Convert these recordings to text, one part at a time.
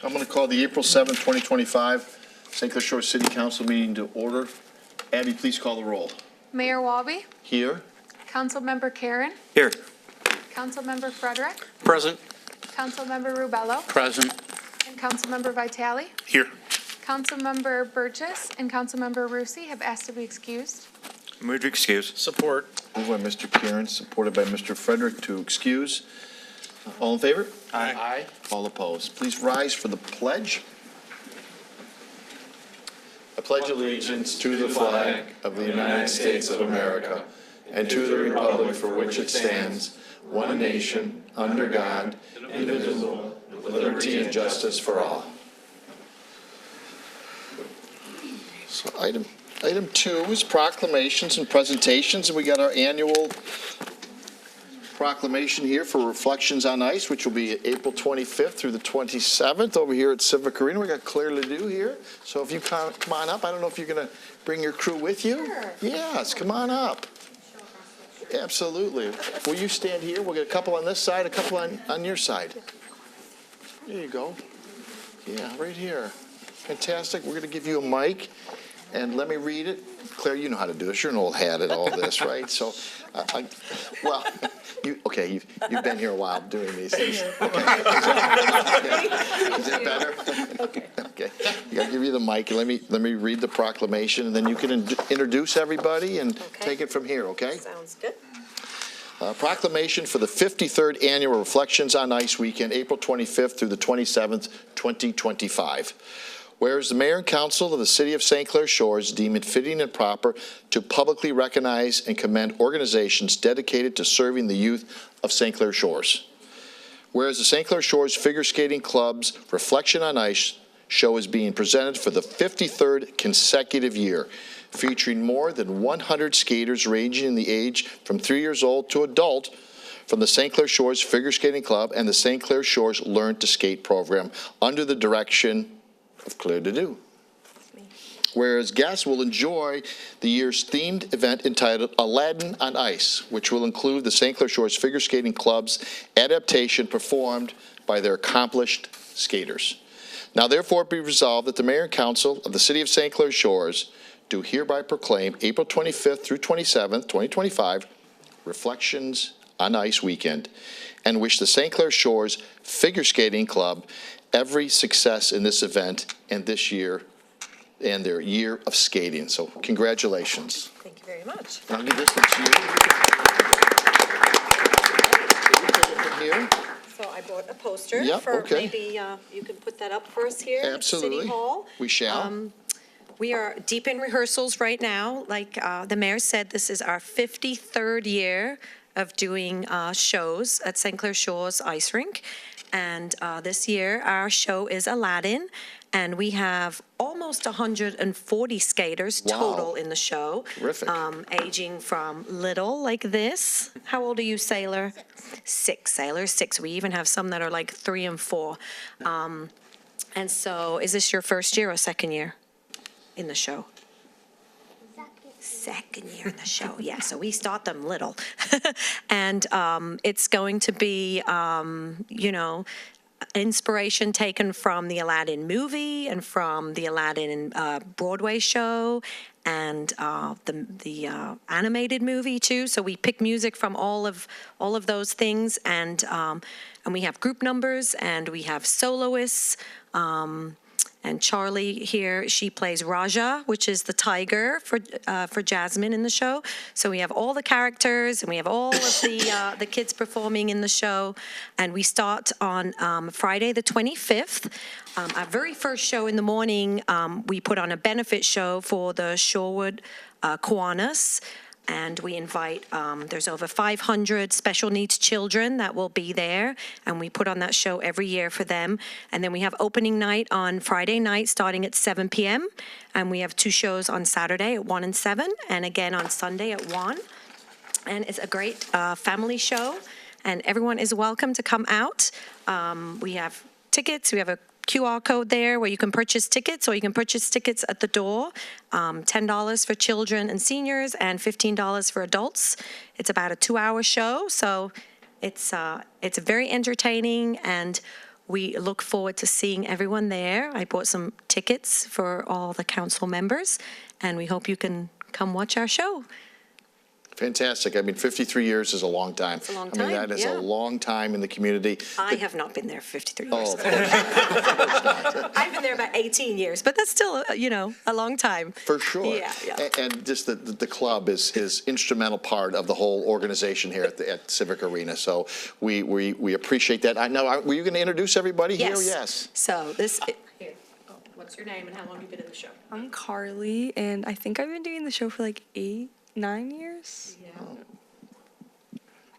I'm going to call the April 7th, 2025 St. Clair Shores City Council meeting to order. Abby, please call the roll. Mayor Walby, Here. Councilmember Karen, Here. Councilmember Frederick, Present. Councilmember Rubello, Present. and Councilmember Vitale. Here. Councilmember Burgess and Councilmember Rusi have asked to be excused. Move to excuse. Support. Moved by Mr. Karen, supported by Mr. Frederick to excuse. All in favor? Aye. Aye. All opposed. Please rise for the pledge. I pledge allegiance to the flag of the United States of America and to the republic for which it stands, one nation, under God, indivisible, with liberty and justice for all. So item 2 is proclamations and presentations, and we got our annual proclamation here for Reflections on Ice, which will be April 25th through the 27th over here at Civic Arena. We got Clair Ledoux here, so if you come on up, I don't know if you're going to bring your crew with you. Sure. Yes, come on up. Absolutely. Will you stand here? We'll get a couple on this side, a couple on your side. There you go. Yeah, right here. Fantastic. We're going to give you a mic, and let me read it. Claire, you know how to do this. You're an old hat at all this, right? So, you've been here a while doing these things. Okay. Is that better? Okay. Yeah, I'll give you the mic. Let me read the proclamation, and then you can introduce everybody and take it from here, okay? Sounds good. Proclamation for the 53rd Annual Reflections on Ice Weekend, April 25th through the 27th, 2025. Whereas the Mayor and Council of the City of St. Clair Shores deem it fitting and proper to publicly recognize and commend organizations dedicated to serving the youth of St. Clair Shores. Whereas the St. Clair Shores Figure Skating Club's Reflection on Ice show is being presented for the 53rd consecutive year, featuring more than 100 skaters ranging in the age from 3 years old to adult from the St. Clair Shores Figure Skating Club and the St. Clair Shores Learn to Skate program under the direction of Clair Ledoux. Whereas guests will enjoy the year's themed event entitled Aladdin on Ice, which will include the St. Clair Shores Figure Skating Club's adaptation performed by their accomplished skaters. Now therefore be resolved that the Mayor and Council of the City of St. Clair Shores do hereby proclaim April 25th through 27th, 2025, Reflections on Ice Weekend, and wish the St. Clair Shores Figure Skating Club every success in this event and this year and their year of skating. So congratulations. Thank you very much. I'll give this one to you. Here. So I bought a poster Yep, for okay. maybe you can put that up for us here at Absolutely. City Hall. We shall. We are deep in rehearsals right now. Like the mayor said, this is our 53rd year of doing shows at St. Clair Shores Ice Rink. And this year, our show is Aladdin, and we have almost 140 skaters total in the show. Terrific. Aging from little, like this. How old are you, Sailor? Six, Sailor, 6. We even have some that are like 3 and 4. And so, is this your first year or second year in the show? Second year in the show, yeah. So we start them little. And it's going to be, inspiration taken from the Aladdin movie and from the Aladdin Broadway show and the animated movie too. So we pick music from all of those things, and we have group numbers and we have soloists. And Charlie here, she plays Raja, which is the tiger for Jasmine in the show. So we have all the characters, and we have all of the kids performing in the show. And we start on Friday the 25th. Our very first show in the morning, we put on a benefit show for the Shorewood Kiwanis. And we invite, there's over 500 special needs children that will be there, and we put on that show every year for them. And then we have opening night on Friday night starting at 7 p.m., and we have 2 shows on Saturday at 1 and 7, and again on Sunday at 1. And it's a great family show, and everyone is welcome to come out. We have tickets, we have a QR code there where you can purchase tickets, or you can purchase tickets at the door. $10 for children and seniors and $15 for adults. It's about a 2-hour show, so it's very entertaining, and we look forward to seeing everyone there. I bought some tickets for all the council members, and we hope you can come watch our show. Fantastic. I mean, 53 years is a long time. It's a long I mean, time, that is yeah. a long time in the community. I have not been there 53 Oh, years. of course not. I've been there about 18 years, but that's still, a long time. For sure. Yeah, yeah. And just the club is instrumental part of the whole organization here at Civic Arena. So we appreciate that. I know, were you going to introduce everybody here? Yes. So this, here, what's your name and how long have you been in the show? I'm Carly, and I think I've been doing the show for like 8-9 years.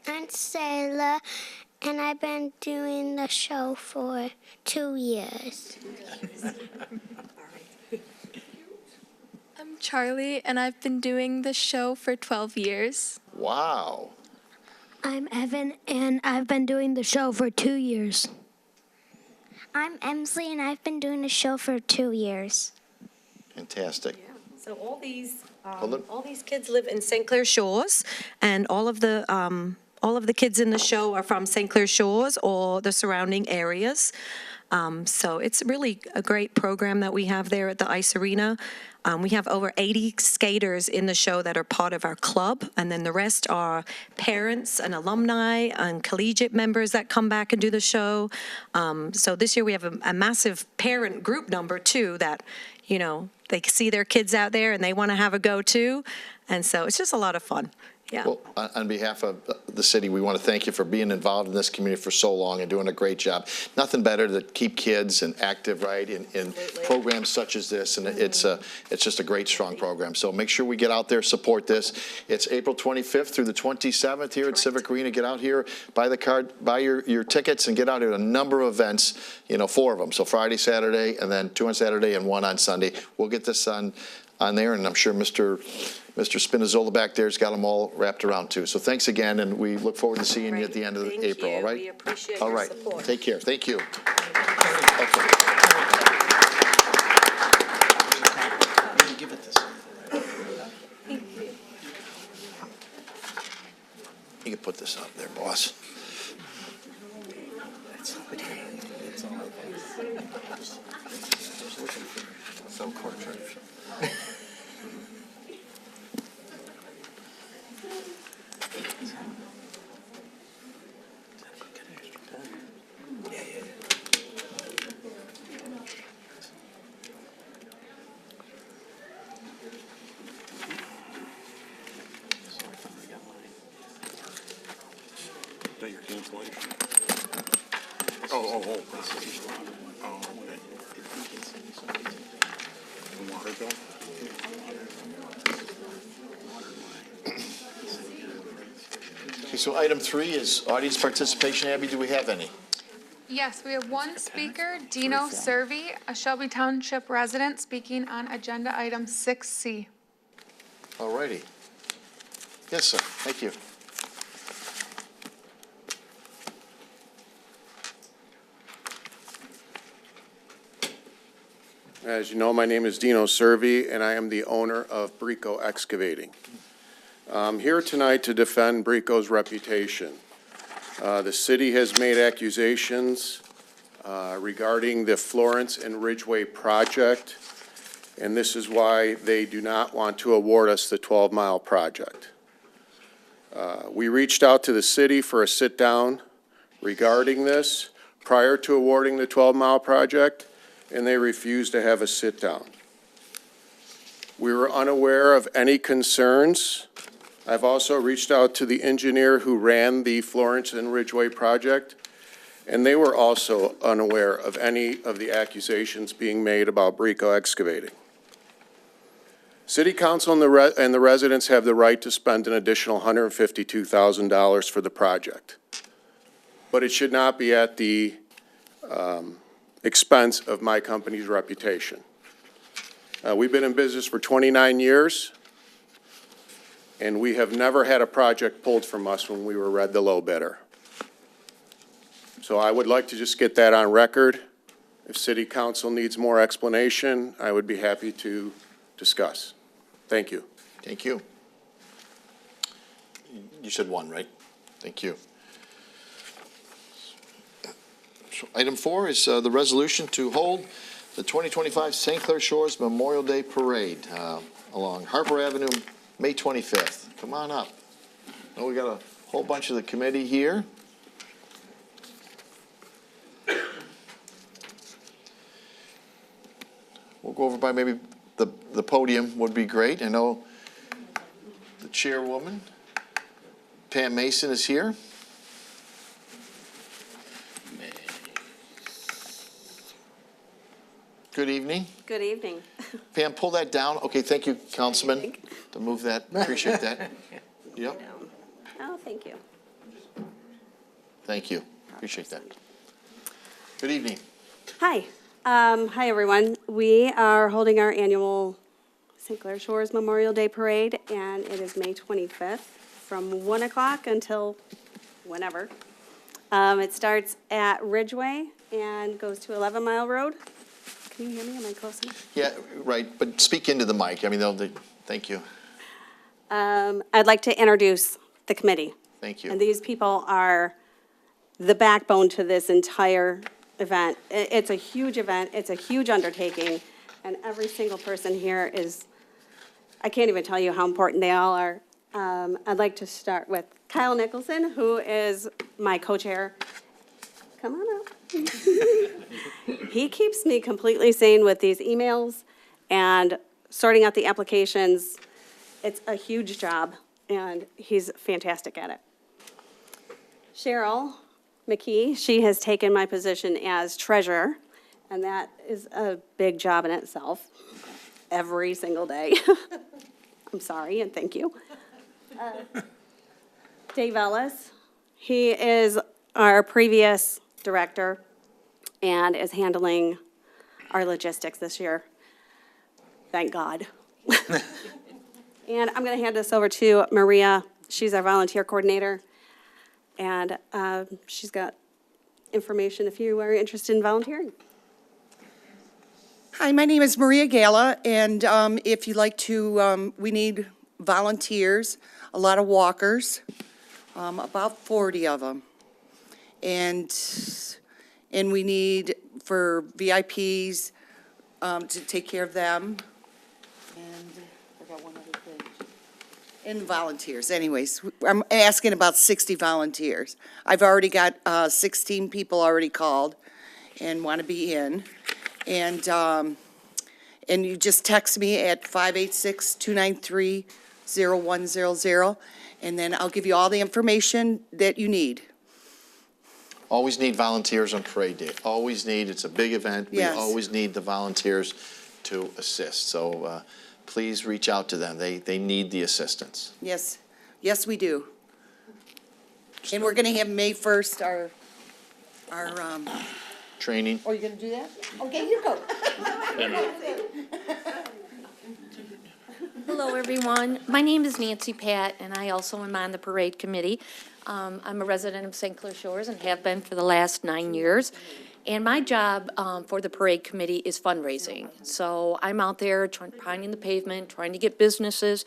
I'm Sayla, and I've been doing the show for 2 years. I'm Charlie, and I've been doing the show for 12 years. Wow. I'm Evan, and I've been doing the show for 2 years. I'm Emsley, and I've been doing the show for 2 years. Fantastic. So all these Hold kids live in St. Clair Shores, and all of the kids in the show are from St. Clair Shores or the surrounding areas. So it's really a great program that we have there at the Ice Arena. We have over 80 skaters in the show that are part of our club, and then the rest are parents and alumni and collegiate members that come back and do the show. So this year we have a massive parent group number too that, they see their kids out there and they want to have a go too. And so it's just a lot of fun. Yeah. Well, on behalf of the city, we want to thank you for being involved in this community for so long and doing a great job. Nothing better to keep kids and active, right, in programs such as this, and it's just a great, strong program. So make sure we get out there, support this. It's April 25th through the 27th here at Civic Arena. Get out here, buy the card, buy your tickets, and get out here at a number of events, 4 of them. So Friday, Saturday, and then 2 on Saturday and 1 on Sunday. We'll get this on there, and I'm sure Mr. Spinazzola back there's got them all wrapped around too. So thanks again, and we look forward to seeing you at the end of Thank April, you. all right? We appreciate all your right. support. Take care. Thank you. You can put this up there, boss. So corporate. Your cancellation. Oh. Water bill? Okay, so item 3 is audience participation. Abby, do we have any? Yes, we have one speaker, Dino Servi, a Shelby Township resident, speaking on agenda item 6C. All righty. Yes, sir. Thank you. As you know, my name is Dino Servi, and I am the owner of Brico Excavating. I'm here tonight to defend Brico's reputation. The city has made accusations regarding the Florence and Ridgeway project, and this is why they do not want to award us the 12-mile project. We reached out to the city for a sit-down regarding this prior to awarding the 12-mile project, and they refused to have a sit-down. We were unaware of any concerns. I've also reached out to the engineer who ran the Florence and Ridgeway project, and they were also unaware of any of the accusations being made about Brico Excavating. City Council and the residents have the right to spend an additional $152,000 for the project, but it should not be at the expense of my company's reputation. We've been in business for 29 years, and we have never had a project pulled from us when we were read the low bidder. So I would like to just get that on record. If City Council needs more explanation, I would be happy to discuss. Thank you. Thank you. You said 1, right? Thank you. Item 4 is the resolution to hold the 2025 St. Clair Shores Memorial Day Parade along Harper Avenue, May 25th. Come on up. We got a whole bunch of the committee here. We'll go over by maybe the podium would be great. I know the chairwoman, Pam Mason, is here. Good evening. Good evening. Pam, pull that down. Okay, thank you, Councilman, to move that. Appreciate that. Yep, Oh, thank you. thank you. Appreciate that. Good evening. Hi. Hi, everyone. We are holding our annual St. Clair Shores Memorial Day Parade, and it is May 25th from 1 o'clock until whenever. It starts at Ridgeway and goes to 11 Mile Road. Can you hear me? Am I close enough? Yeah, right, but speak into the mic. I mean, thank you. I'd like to introduce the committee. Thank And you. these people are the backbone to this entire event. It's a huge event, it's a huge undertaking, and every single person here is, I can't even tell you how important they all are. I'd like to start with Kyle Nicholson, who is my co-chair. Come on up. He keeps me completely sane with these emails and sorting out the applications. It's a huge job, and he's fantastic at it. Cheryl McKee, she has taken my position as treasurer, and that is a big job in itself, every single day. I'm sorry, and thank you. Dave Ellis, he is our previous director and is handling our logistics this year. Thank God. And I'm going to hand this over to Maria. She's our volunteer coordinator. And she's got information if you are interested in volunteering. Hi, my name is Maria Gala, and if you'd like to, we need volunteers, a lot of walkers, about 40 of them. And we need for VIPs to take care of them. And I forgot one other thing. And volunteers, anyways. I'm asking about 60 volunteers. I've already got 16 people already called and want to be in. And you just text me at 586-293-0100, and then I'll give you all the information that you need. Always need volunteers on parade day. Always need, it's a big event. Yes. We always need the volunteers to assist. So please reach out to them. They need the assistance. Yes, yes, we do. And we're gonna have May 1st, our, Training. oh, you're gonna do that? Okay, you go. Hello, everyone. My name is Nancy Pat, and I also am on the parade committee. I'm a resident of St. Clair Shores and have been for the last 9 years. And my job for the parade committee is fundraising. So I'm out there pounding the pavement, trying to get businesses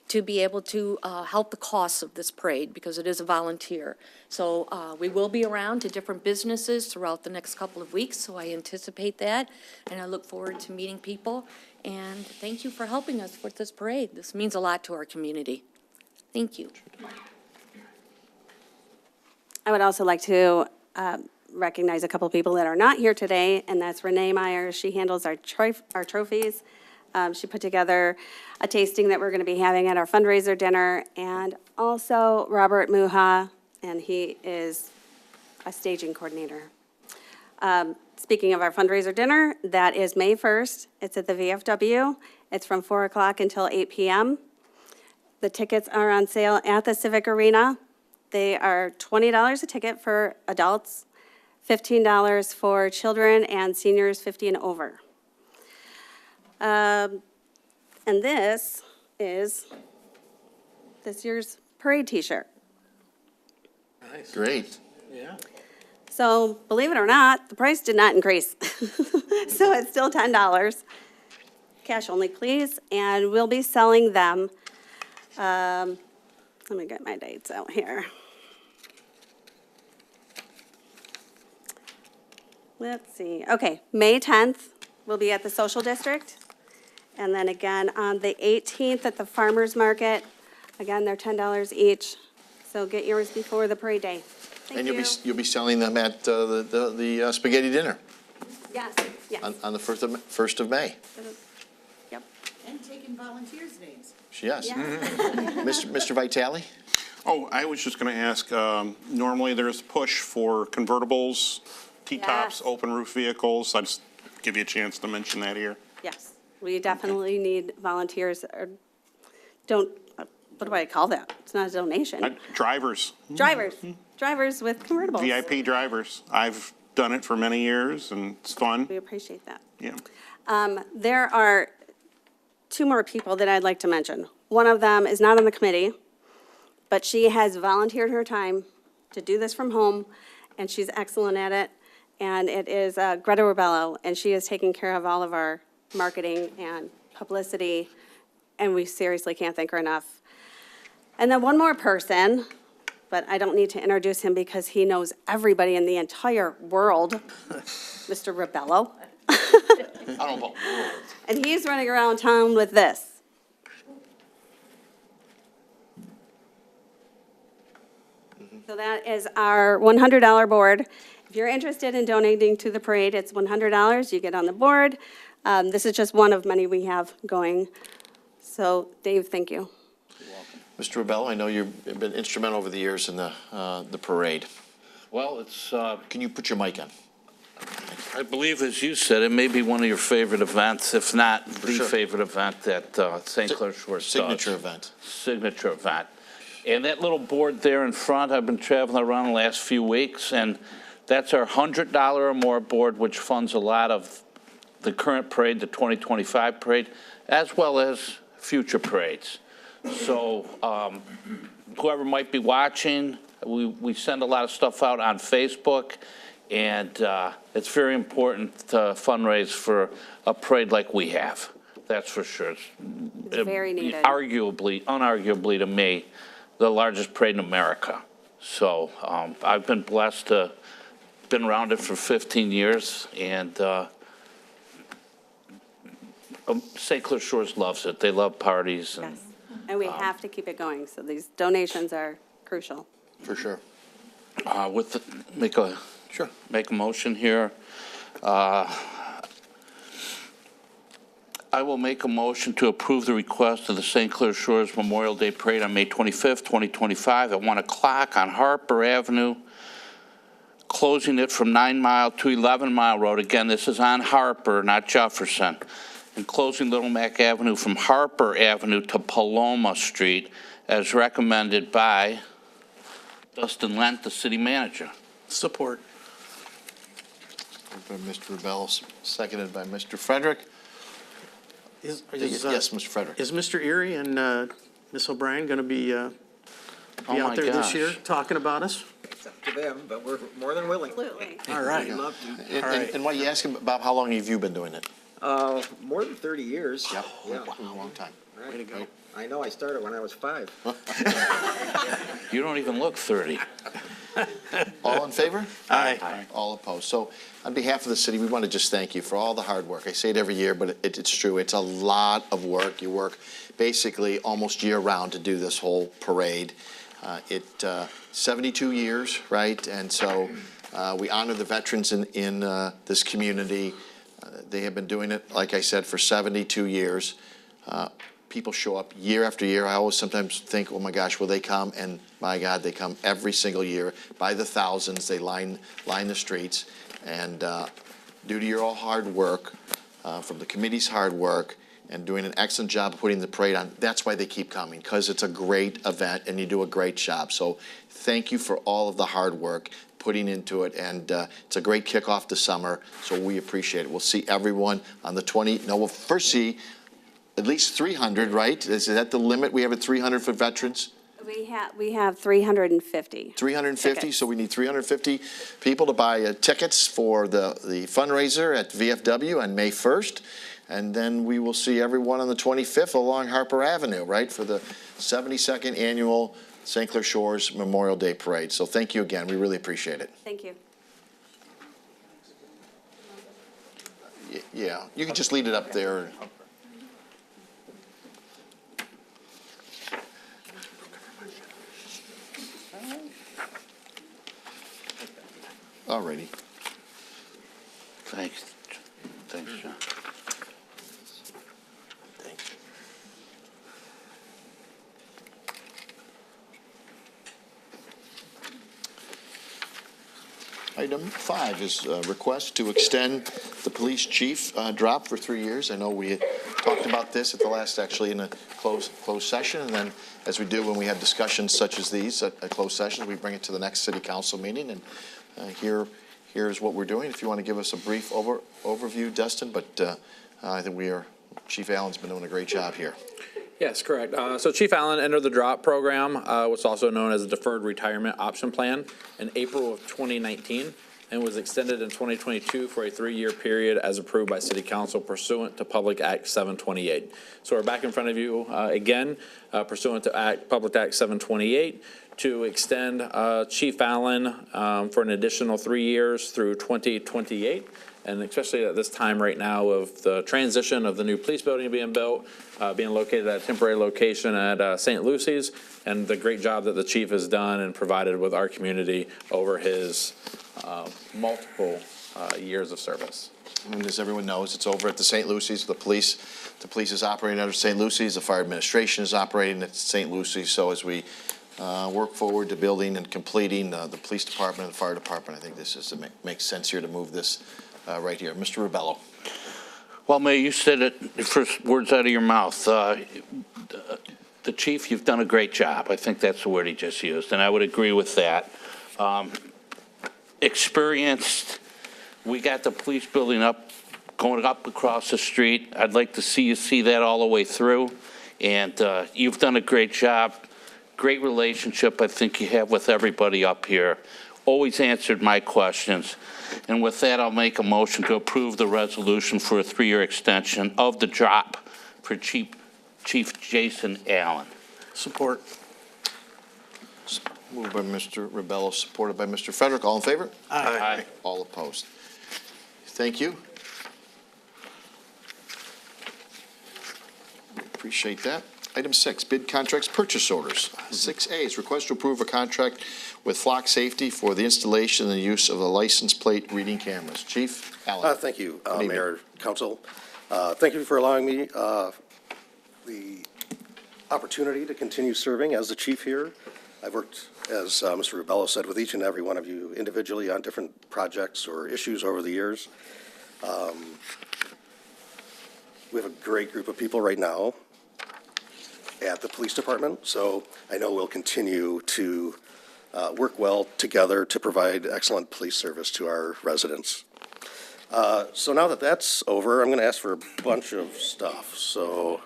to be able to help the costs of this parade, because it is a volunteer. So we will be around to different businesses throughout the next couple of weeks, so I anticipate that, and I look forward to meeting people. And thank you for helping us with this parade. This means a lot to our community. Thank you. I would also like to recognize a couple people that are not here today, and that's Renee Myers. She handles our trophies. She put together a tasting that we're going to be having at our fundraiser dinner, and also Robert Muha, and he is a staging coordinator. Speaking of our fundraiser dinner, that is May 1st. It's at the VFW. It's from 4 o'clock until 8 p.m. The tickets are on sale at the Civic Arena. They are $20 a ticket for adults, $15 for children, and seniors 50 and over. And this is this year's parade T-shirt. Nice. Great. Yeah. So believe it or not, the price did not increase. So it's still $10. Cash only, please. And we'll be selling them. Let me get my dates out here. let's see, okay, May 10th, we'll be at the Social District. And then again on the 18th at the Farmers Market. Again, they're $10 each. So get yours before the parade day. Thank And you. you'll be selling them at the spaghetti dinner Yes, yes. on the 1st of May. Yep. And taking volunteers' names. Yes. Yeah. Mr. Vitale? Oh, I was just going to ask, normally there's push for convertibles, T-tops, Yes. open roof vehicles. I just give you a chance to mention that here. Yes, we definitely need volunteers, or what do I call that? It's not a donation. Drivers, Drivers with convertibles. VIP drivers. I've done it for many years and it's fun. We appreciate that. Yeah. There are two more people that I'd like to mention. One of them is not on the committee, but she has volunteered her time to do this from home, and she's excellent at it. And it is Greta Rebello, and she is taking care of all of our marketing and publicity, and we seriously can't thank her enough. And then one more person, but I don't need to introduce him because he knows everybody in the entire world, Mr. Rebello. I don't know. And he's running around town with this. So that is our $100 board. If you're interested in donating to the parade, it's $100. You get on the board. This is just one of many we have going. So, Dave, thank you. Mr. Rebello, I know you've been instrumental over the years in the parade. Well, it's, Can you put your mic on? I believe, as you said, it may be one of your favorite events, if not the sure. favorite event that St. Clair Shores does. Signature event. Signature event. And that little board there in front, I've been traveling around the last few weeks, and that's our $100 or more board, which funds a lot of the current parade, the 2025 parade, as well as future parades. So whoever might be watching, we send a lot of stuff out on Facebook, and it's very important to fundraise for a parade like we have. That's for sure. It's very needed. Unarguably to me, the largest parade in America. So I've been blessed to been around it for 15 years, and St. Clair Shores loves it. They love parties. And, Yes. And we have to keep it going, so these donations are crucial. For sure. make a motion here. I will make a motion to approve the request of the St. Clair Shores Memorial Day Parade on May 25th, 2025 at 1 o'clock on Harper Avenue, closing it from 9 Mile to 11 Mile Road. Again, this is on Harper, not Jefferson. And closing Little Mac Avenue from Harper Avenue to Paloma Street as recommended by Dustin Lent, the city manager. Support. Moved by Mr. Rebello, seconded by Mr. Frederick. Yes, Mr. Frederick. Is Mr. Erie and Ms. O'Brien going to be Oh out my there this gosh. year talking about us? It's up to them, but we're more than willing. Absolutely. All right. We'd love to. And, All right. and why you asking, Bob, how long have you been doing it? More than 30 years. Yep. Yeah. A long time. Right. Way to go. I know, I started when I was 5. You don't even look 30. All in favor? Aye. All opposed. So on behalf of the city, we want to just thank you for all the hard work. I say it every year, but it's true. It's a lot of work. You work basically almost year-round to do this whole parade. 72 years, right? And so we honor the veterans in this community. They have been doing it, like I said, for 72 years. People show up year after year. I always sometimes think, oh my gosh, will they come? And my God, they come every single year by the thousands. They line the streets. And due to your all hard work, from the committee's hard work, and doing an excellent job of putting the parade on, that's why they keep coming, because it's a great event and you do a great job. So thank you for all of the hard work putting into it, and it's a great kickoff to summer, so we appreciate it. We'll see everyone on the 20th. No, we'll first see at least 300, right? Is that the limit? We have at 300 for veterans? We have 350. 350, tickets. so we need 350 people to buy tickets for the fundraiser at VFW on May 1st. And then we will see everyone on the 25th along Harper Avenue, right, for the 72nd Annual St. Clair Shores Memorial Day Parade. So thank you again. We really appreciate it. Thank you. Yeah, you can just lead it up there. All righty. Thanks. Thanks, John. Item 5 is a request to extend the police chief drop for 3 years. I know we had talked about this at the last, actually, in a closed session, and then, as we do when we have discussions such as these at closed sessions, we bring it to the next city council meeting, and here's what we're doing. If you want to give us a brief overview, Destin, but I think Chief Allen's been doing a great job here. Yes, correct. So Chief Allen entered the DROP program, what's also known as a Deferred Retirement Option Plan, in April of 2019, and was extended in 2022 for a 3-year period as approved by City Council pursuant to Public Act 728. So we're back in front of you again pursuant to Public Act 728 to extend Chief Allen for an additional 3 years through 2028. And especially at this time right now of the transition of the new police building being built, being located at a temporary location at St. Lucy's, and the great job that the chief has done and provided with our community over his multiple years of service. And as everyone knows, it's over at the St. Lucy's. The police is operating out of St. Lucy's. The fire administration is operating at St. Lucy's. So as we work forward to building and completing the police department and the fire department, I think this makes sense here to move this right here. Mr. Ribello. Well, Mayor, you said it, the first words out of your mouth. The chief, you've done a great job. I think that's the word he just used, and I would agree with that. Experienced, we got the police building going up across the street. I'd like to see you see that all the way through, and you've done a great job. Great relationship I think you have with everybody up here. Always answered my questions. And with that, I'll make a motion to approve the resolution for a 3-year extension of the drop for Chief Jason Allen. Support. Moved by Mr. Ribello, supported by Mr. Frederick. All in favor? Aye. All opposed. Thank you. Appreciate that. Item 6, bid contracts, purchase orders. 6A is request to approve a contract with Flock Safety for the installation and use of the license plate reading cameras. Chief Allen. Thank you, Mayor, Council. Thank you for allowing me the opportunity to continue serving as the chief here. I've worked, as Mr. Ribello said, with each and every one of you individually on different projects or issues over the years. We have a great group of people right now at the police department, so I know we'll continue to work well together to provide excellent police service to our residents. So now that that's over, I'm going to ask for a bunch of stuff. So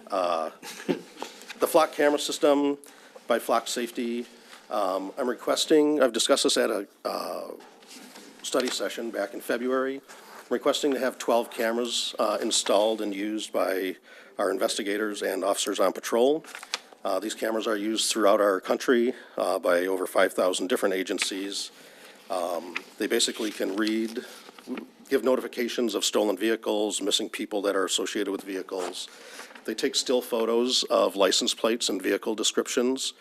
the Flock camera system by Flock Safety, I'm requesting, I've discussed this at a study session back in February, I'm requesting to have 12 cameras installed and used by our investigators and officers on patrol. These cameras are used throughout our country by over 5,000 different agencies. They basically can give notifications of stolen vehicles, missing people that are associated with vehicles. They take still photos of license plates and vehicle descriptions,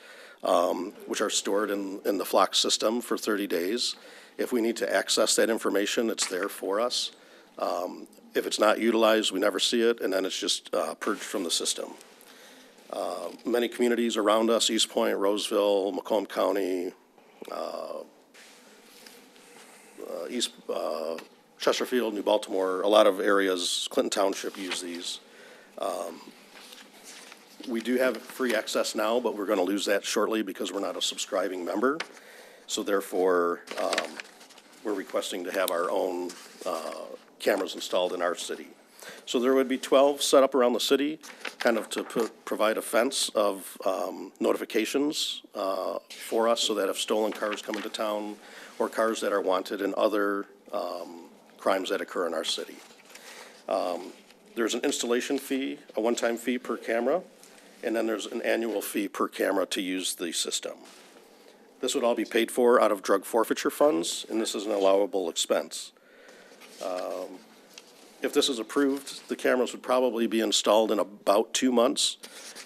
which are stored in the Flock system for 30 days. If we need to access that information, it's there for us. If it's not utilized, we never see it, and then it's just purged from the system. Many communities around us, East Point, Roseville, Macomb County, Chesterfield, New Baltimore, a lot of areas, Clinton Township use these. We do have free access now, but we're going to lose that shortly because we're not a subscribing member. So therefore, we're requesting to have our own cameras installed in our city. So there would be 12 set up around the city, kind of to provide a fence of notifications for us so that if stolen cars come into town or cars that are wanted in other crimes that occur in our city. There's an installation fee, a one-time fee per camera, and then there's an annual fee per camera to use the system. This would all be paid for out of drug forfeiture funds, and this is an allowable expense. If this is approved, the cameras would probably be installed in about 2 months.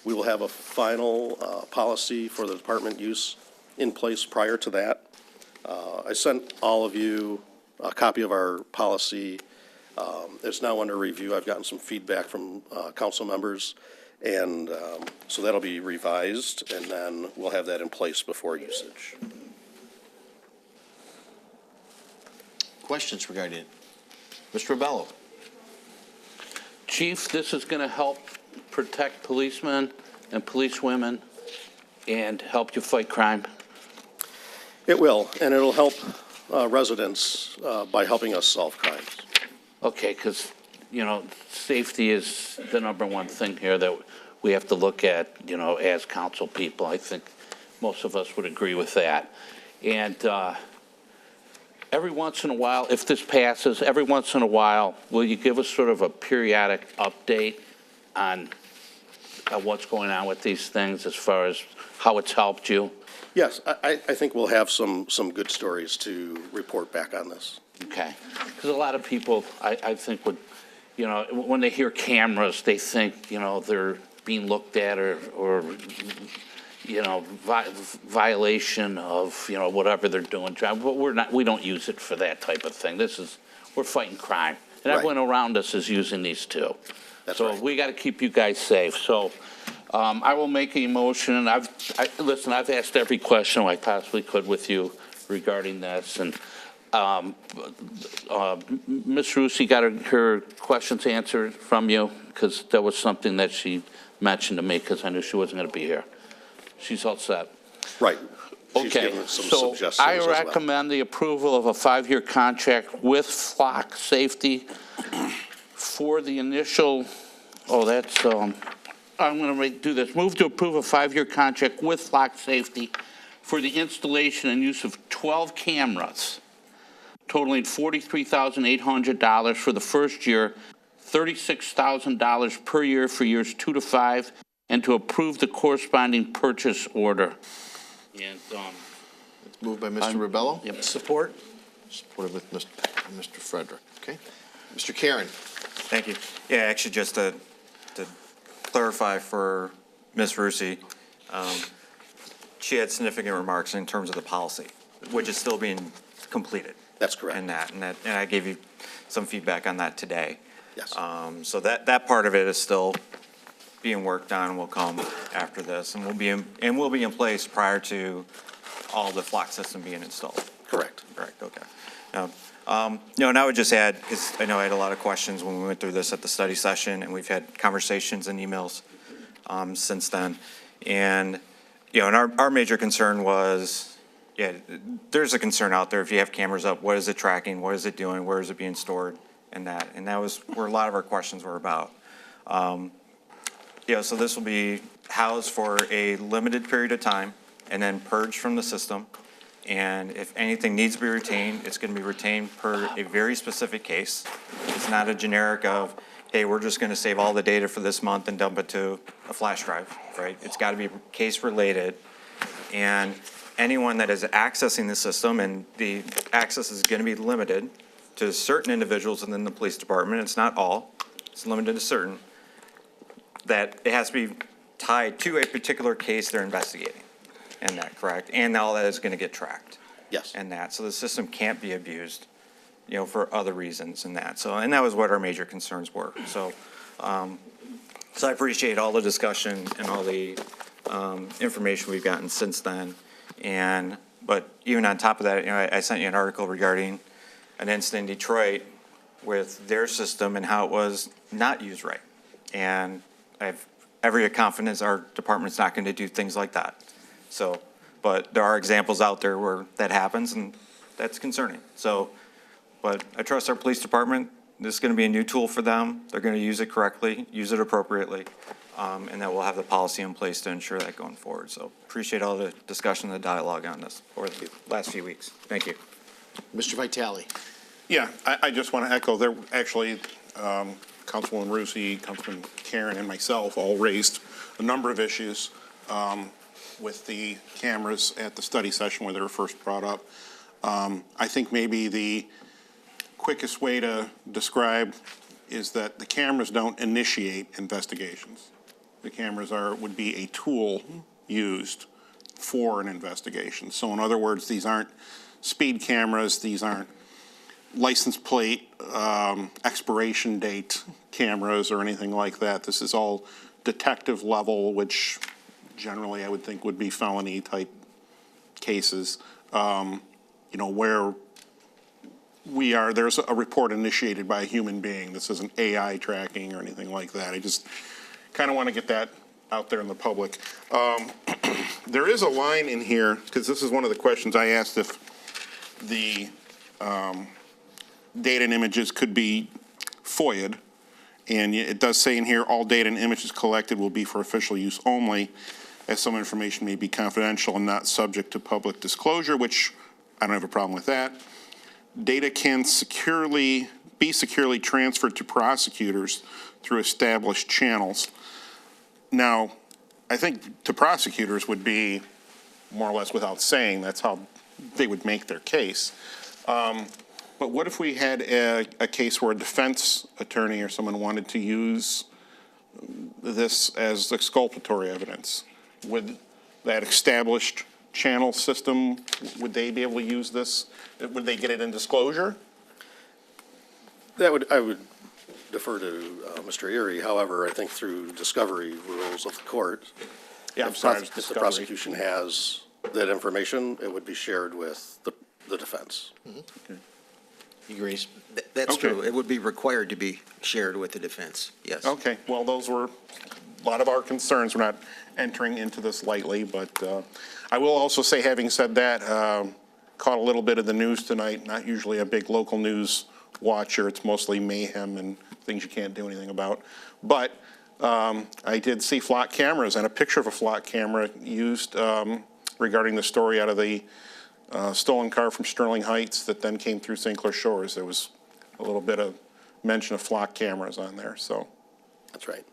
We will have a final policy for the department use in place prior to that. I sent all of you a copy of our policy. It's now under review. I've gotten some feedback from council members, and so that'll be revised, and then we'll have that in place before usage. Questions regarding it? Mr. Rebello? Chief, this is going to help protect policemen and policewomen and help you fight crime. It will, and it'll help residents by helping us solve crimes. Okay, because, you know, safety is the number one thing here that we have to look at, you know, as council people. I think most of us would agree with that. And every once in a while, if this passes, every once in a while, will you give us sort of a periodic update on what's going on with these things as far as how it's helped you? Yes, I think we'll have some good stories to report back on this. Okay, because a lot of people, I think, would, you know, when they hear cameras, they think, you know, they're being looked at or you know, violation of, you know, whatever they're doing. But we don't use it for that type of thing. We're fighting crime. And Right. everyone around us is using these too. That's so right. we got to keep you guys safe. So I will make a motion. Listen, I've asked every question I possibly could with you regarding this. And Ms. Rusi got her questions answered from you, because that was something that she mentioned to me, because I knew she wasn't going to be here. She's all set. Right. She's Okay, given some so suggestions I as well. recommend the approval of a 5-year contract with Flock Safety for the initial, I'm going to do this. Move to approve a 5-year contract with Flock Safety for the installation and use of 12 cameras totaling $43,800 for the first year, $36,000 per year for years 2 to 5, and to approve the corresponding purchase order. And It's moved by Mr. Rebello. Yep. Support? Supported with Mr. Frederick. Okay. Mr. Karen? Thank you. Yeah, actually, just to clarify for Ms. Rusi, she had significant remarks in terms of the policy, which is still being completed. That's correct. And I gave you some feedback on that today. Yes. So that part of it is still being worked on, will come after this, and will be in place prior to all the Flock system being installed. Correct. Correct, okay. And I would just add, because I know I had a lot of questions when we went through this at the study session, and we've had conversations and emails since then. And, and our major concern was, there's a concern out there, if you have cameras up, what is it tracking, what is it doing, where is it being stored, and that was where a lot of our questions were about. So this will be housed for a limited period of time and then purged from the system. And if anything needs to be retained, it's going to be retained per a very specific case. It's not a generic of, hey, we're just going to save all the data for this month and dump it to a flash drive, right? It's got to be case related. And anyone that is accessing the system, and the access is going to be limited to certain individuals within the police department, it's not all, it's limited to certain, that it has to be tied to a particular case they're investigating. And that, correct? And all that is going to get tracked. Yes. And that, so the system can't be abused, for other reasons and that. So, and that was what our major concerns were. So, so I appreciate all the discussion and all the information we've gotten since then. But even on top of that, I sent you an article regarding an incident in Detroit with their system and how it was not used right. And I have every confidence our department's not going to do things like that. So, but there are examples out there where that happens, and that's concerning. So, but I trust our police department. This is going to be a new tool for them. They're going to use it correctly, use it appropriately, and that we'll have the policy in place to ensure that going forward. So appreciate all the discussion and the dialogue on this over the last few weeks. Thank you. Mr. Vitale? Yeah, I just want to echo, there actually, Councilwoman Rusi, Councilman Karen, and myself all raised a number of issues with the cameras at the study session where they were first brought up. I think maybe the quickest way to describe is that the cameras don't initiate investigations. The cameras would be a tool used for an investigation. So in other words, these aren't speed cameras, these aren't license plate, expiration date cameras or anything like that. This is all detective level, which generally I would think would be felony type cases, where there's a report initiated by a human being. This isn't AI tracking or anything like that. I just kind of want to get that out there in the public. There is a line in here, because this is one of the questions I asked, if the data and images could be FOIA'd. And it does say in here, all data and images collected will be for official use only, as some information may be confidential and not subject to public disclosure, which I don't have a problem with that. Data can be securely transferred to prosecutors through established channels. Now, I think to prosecutors would be more or less without saying, that's how they would make their case. But what if we had a case where a defense attorney or someone wanted to use this as exculpatory evidence? Would that established channel system, would they be able to use this? Would they get it in disclosure? I would defer to Mr. Erie. However, I think through discovery rules of the court, if the prosecution has that information, it would be shared with the defense. Okay. He agrees. That's true. It would be required to be shared with the defense, yes. Okay, well, those were a lot of our concerns. We're not entering into this lightly, but I will also say, having said that, caught a little bit of the news tonight, not usually a big local news watcher. It's mostly mayhem and things you can't do anything about. But I did see flock cameras and a picture of a flock camera used regarding the story out of the stolen car from Sterling Heights that then came through St. Clair Shores. There was a little bit of mention of flock cameras on there, so. That's right.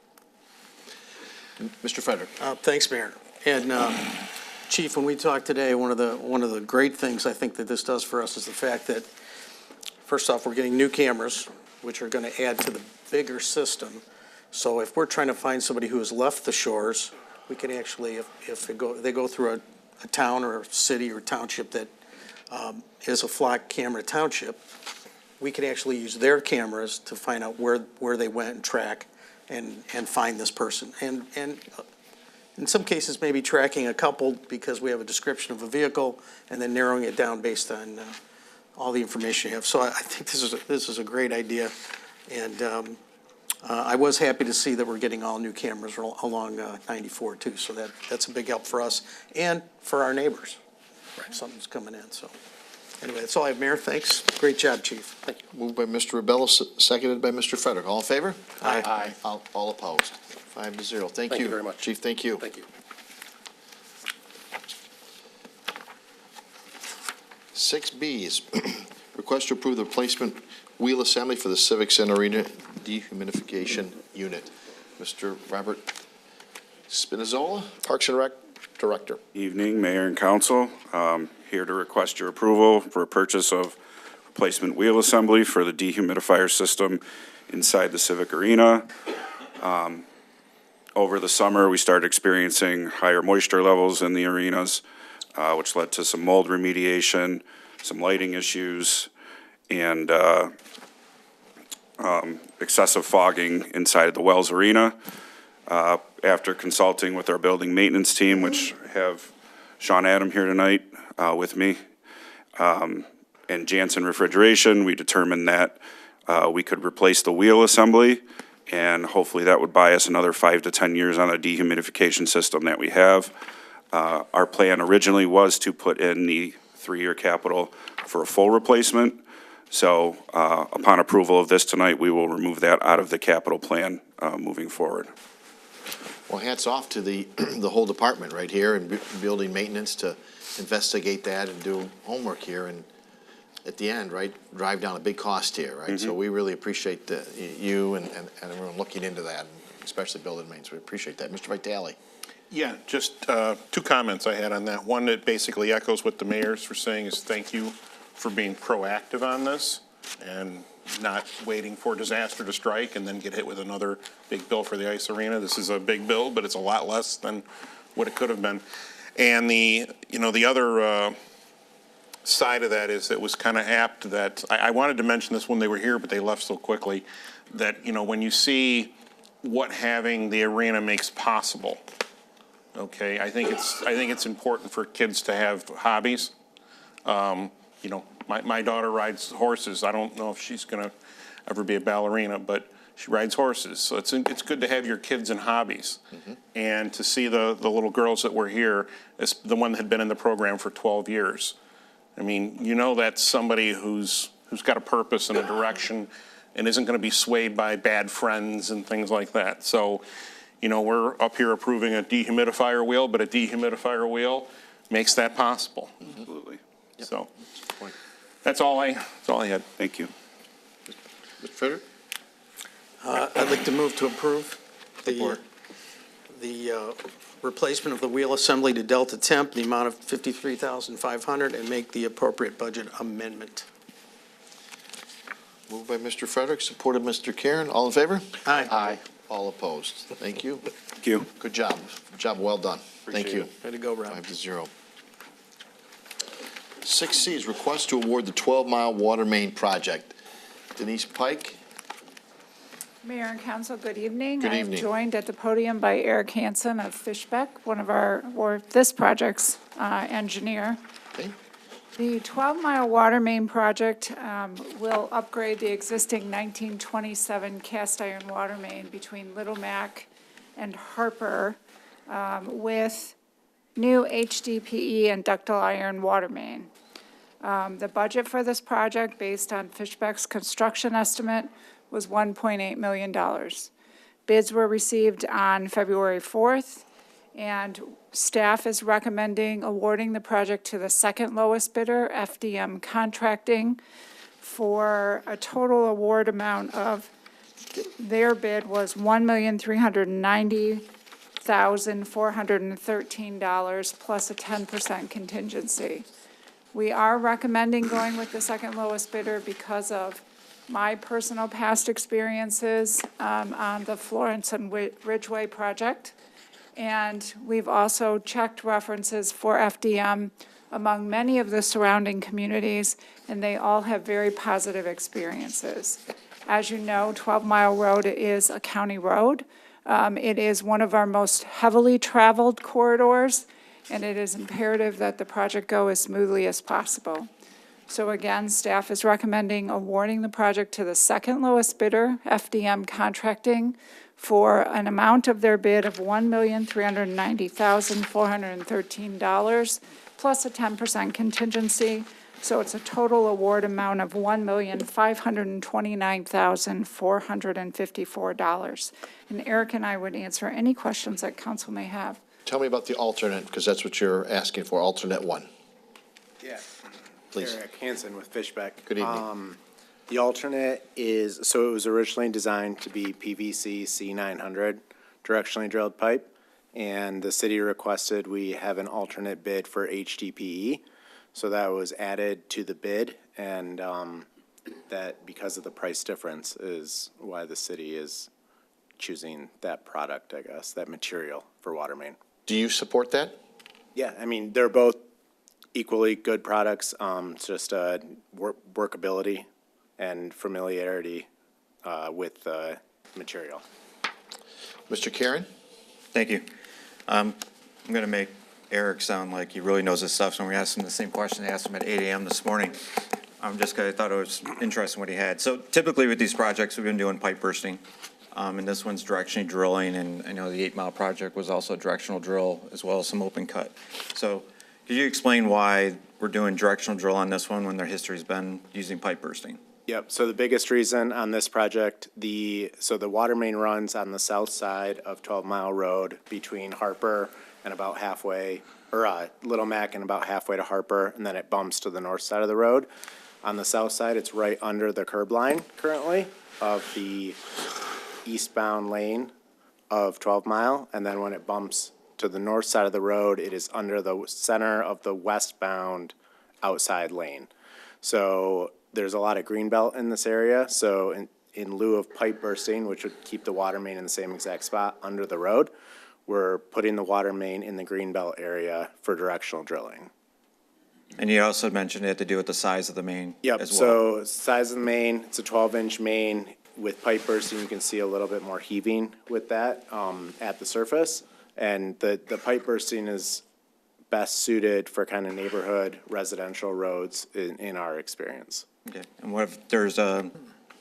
Mr. Frederick. Thanks, Mayor. And Chief, when we talked today, one of the great things I think that this does for us is the fact that, first off, we're getting new cameras, which are going to add to the bigger system. So if we're trying to find somebody who has left the shores, we can actually, if they go through a town or a city or township that is a flock camera township, we can actually use their cameras to find out where they went and track and find this person. And in some cases, maybe tracking a couple because we have a description of a vehicle and then narrowing it down based on all the information you have. So I think this is a great idea. And I was happy to see that we're getting all new cameras along 94 too. So that's a big help for us and for our neighbors. Something's coming in. So anyway, that's all I have, Mayor. Thanks. Great job, Chief. Thank you. Moved by Mr. Rebello, seconded by Mr. Frederick. All in favor? Aye. All opposed? 5-0. Thank you. Thank you very much. Chief, thank you. Thank you. 6B is request to approve the replacement wheel assembly for the Civic Center Arena dehumidification unit. Mr. Robert Spinazzola, Parks and Rec Director. Evening, Mayor and Council. Here to request your approval for a purchase of replacement wheel assembly for the dehumidifier system inside the Civic Arena. Over the summer, we started experiencing higher moisture levels in the arenas, which led to some mold remediation, some lighting issues, and excessive fogging inside the Wells Arena. After consulting with our building maintenance team, which have Sean Adam here tonight with me, and Jansen Refrigeration, we determined that we could replace the wheel assembly, and hopefully that would buy us another 5 to 10 years on a dehumidification system that we have. Our plan originally was to put in the 3-year capital for a full replacement. So upon approval of this tonight, we will remove that out of the capital plan moving forward. Well, hats off to the whole department right here and building maintenance to investigate that and do homework here and at the end, right, drive down a big cost here, right? So we really appreciate you and everyone looking into that, especially building maintenance. We appreciate that. Mr. Vitale. Yeah, just 2 comments I had on that. One that basically echoes what the mayor's for saying is thank you for being proactive on this. And not waiting for disaster to strike and then get hit with another big bill for the ice arena. This is a big bill, but it's a lot less than what it could have been. And the other side of that is it was kind of apt that, I wanted to mention this when they were here, but they left so quickly, that, when you see what having the arena makes possible, okay, I think it's important for kids to have hobbies. My daughter rides horses. I don't know if she's going to ever be a ballerina, but she rides horses. So it's good to have your kids in hobbies. Mm-hmm. And to see the little girls that were here, the one that had been in the program for 12 years. I mean, that's somebody who's got a purpose and a direction and isn't going to be swayed by bad friends and things like that. So, we're up here approving a dehumidifier wheel, but a dehumidifier wheel makes that possible. Absolutely. Yep. So that's all I had. Thank you. Mr. Frederick? I'd like to move to approve the replacement of the wheel assembly to Delta Temp, the amount of $53,500, and make the appropriate budget amendment. Moved by Mr. Frederick, supported Mr. Karen. All in favor? Aye. Aye. All opposed. Thank you. Thank you. Good job. Good job well done. Thank you. Way to go, Rob. 5-0. 6C is request to award the 12-mile water main project. Denise Pike? Mayor and Council, good evening. Good I'm evening. joined at the podium by Eric Hansen of Fishbeck, one of this project's engineer. Okay. The 12-mile water main project will upgrade the existing 1927 cast iron water main between Little Mac and Harper with new HDPE and ductile iron water main. The budget for this project, based on Fishbeck's construction estimate, was $1.8 million. Bids were received on February 4th, and staff is recommending awarding the project to the second lowest bidder, FDM Contracting, for a total award amount of, their bid was $1,390,413 plus a 10% contingency. We are recommending going with the second lowest bidder because of my personal past experiences on the Florence and Ridgeway project. And we've also checked references for FDM among many of the surrounding communities, and they all have very positive experiences. As you know, 12 Mile Road is a county road. It is one of our most heavily traveled corridors, and it is imperative that the project go as smoothly as possible. So again, staff is recommending awarding the project to the second lowest bidder, FDM Contracting, for an amount of their bid of $1,390,413 plus a 10% contingency. So it's a total award amount of $1,529,454. And Eric and I would answer any questions that council may have. Tell me about the alternate, because that's what you're asking for, alternate one. Yeah. Please. Eric Hansen with Fishbeck. Good evening. The alternate is, so it was originally designed to be PVC C900 directionally drilled pipe, and the city requested we have an alternate bid for HDPE. So that was added to the bid, and that, because of the price difference, is why the city is choosing that product, I guess, that material for water main. Do you support that? Yeah, I mean, they're both equally good products. It's just workability and familiarity with the material. Mr. Karen? Thank you. I'm going to make Eric sound like he really knows his stuff, so we asked him the same question I asked him at 8 a.m. this morning. I'm just because I thought it was interesting what he had. So typically with these projects, we've been doing pipe bursting, and this one's directionally drilling, and I know the 8 Mile project was also a directional drill as well as some open cut. So could you explain why we're doing directional drill on this one when their history's been using pipe bursting? Yep, so the biggest reason on this project, so the water main runs on the south side of 12 Mile Road between Harper and about halfway, or Little Mac and about halfway to Harper, and then it bumps to the north side of the road. On the south side, it's right under the curb line currently of the eastbound lane of 12 Mile, and then when it bumps to the north side of the road, it is under the center of the westbound outside lane. So there's a lot of green belt in this area, so in lieu of pipe bursting, which would keep the water main in the same exact spot under the road, we're putting the water main in the green belt area for directional drilling. And you also mentioned it had to do with the size of the main Yep, as well. so size of the main, it's a 12-inch main. With pipe bursting, you can see a little bit more heaving with that at the surface. And the pipe bursting is best suited for kind of neighborhood residential roads in our experience. Okay, and what if there's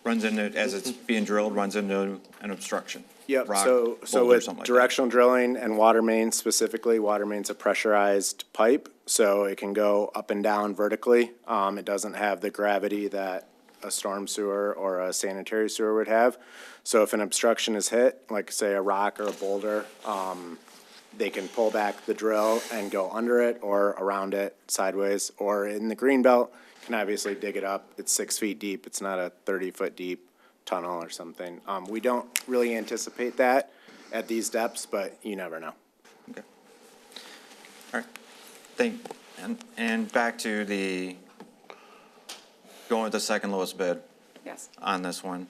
runs into, as it's being drilled, runs into an obstruction? Yep, Rock, so boulder, with something like directional drilling and water mains specifically, water main's a pressurized pipe, so it can go up and down vertically. It doesn't have the gravity that a storm sewer or a sanitary sewer would have. So if an obstruction is hit, like say a rock or a boulder, they can pull back the drill and go under it or around it sideways, or in the green belt, can obviously dig it up. It's 6 feet deep. It's not a 30-foot deep tunnel or something. We don't really anticipate that at these depths, but you never know. Okay. All right. And back to the going with the second lowest bid. Yes. On this one.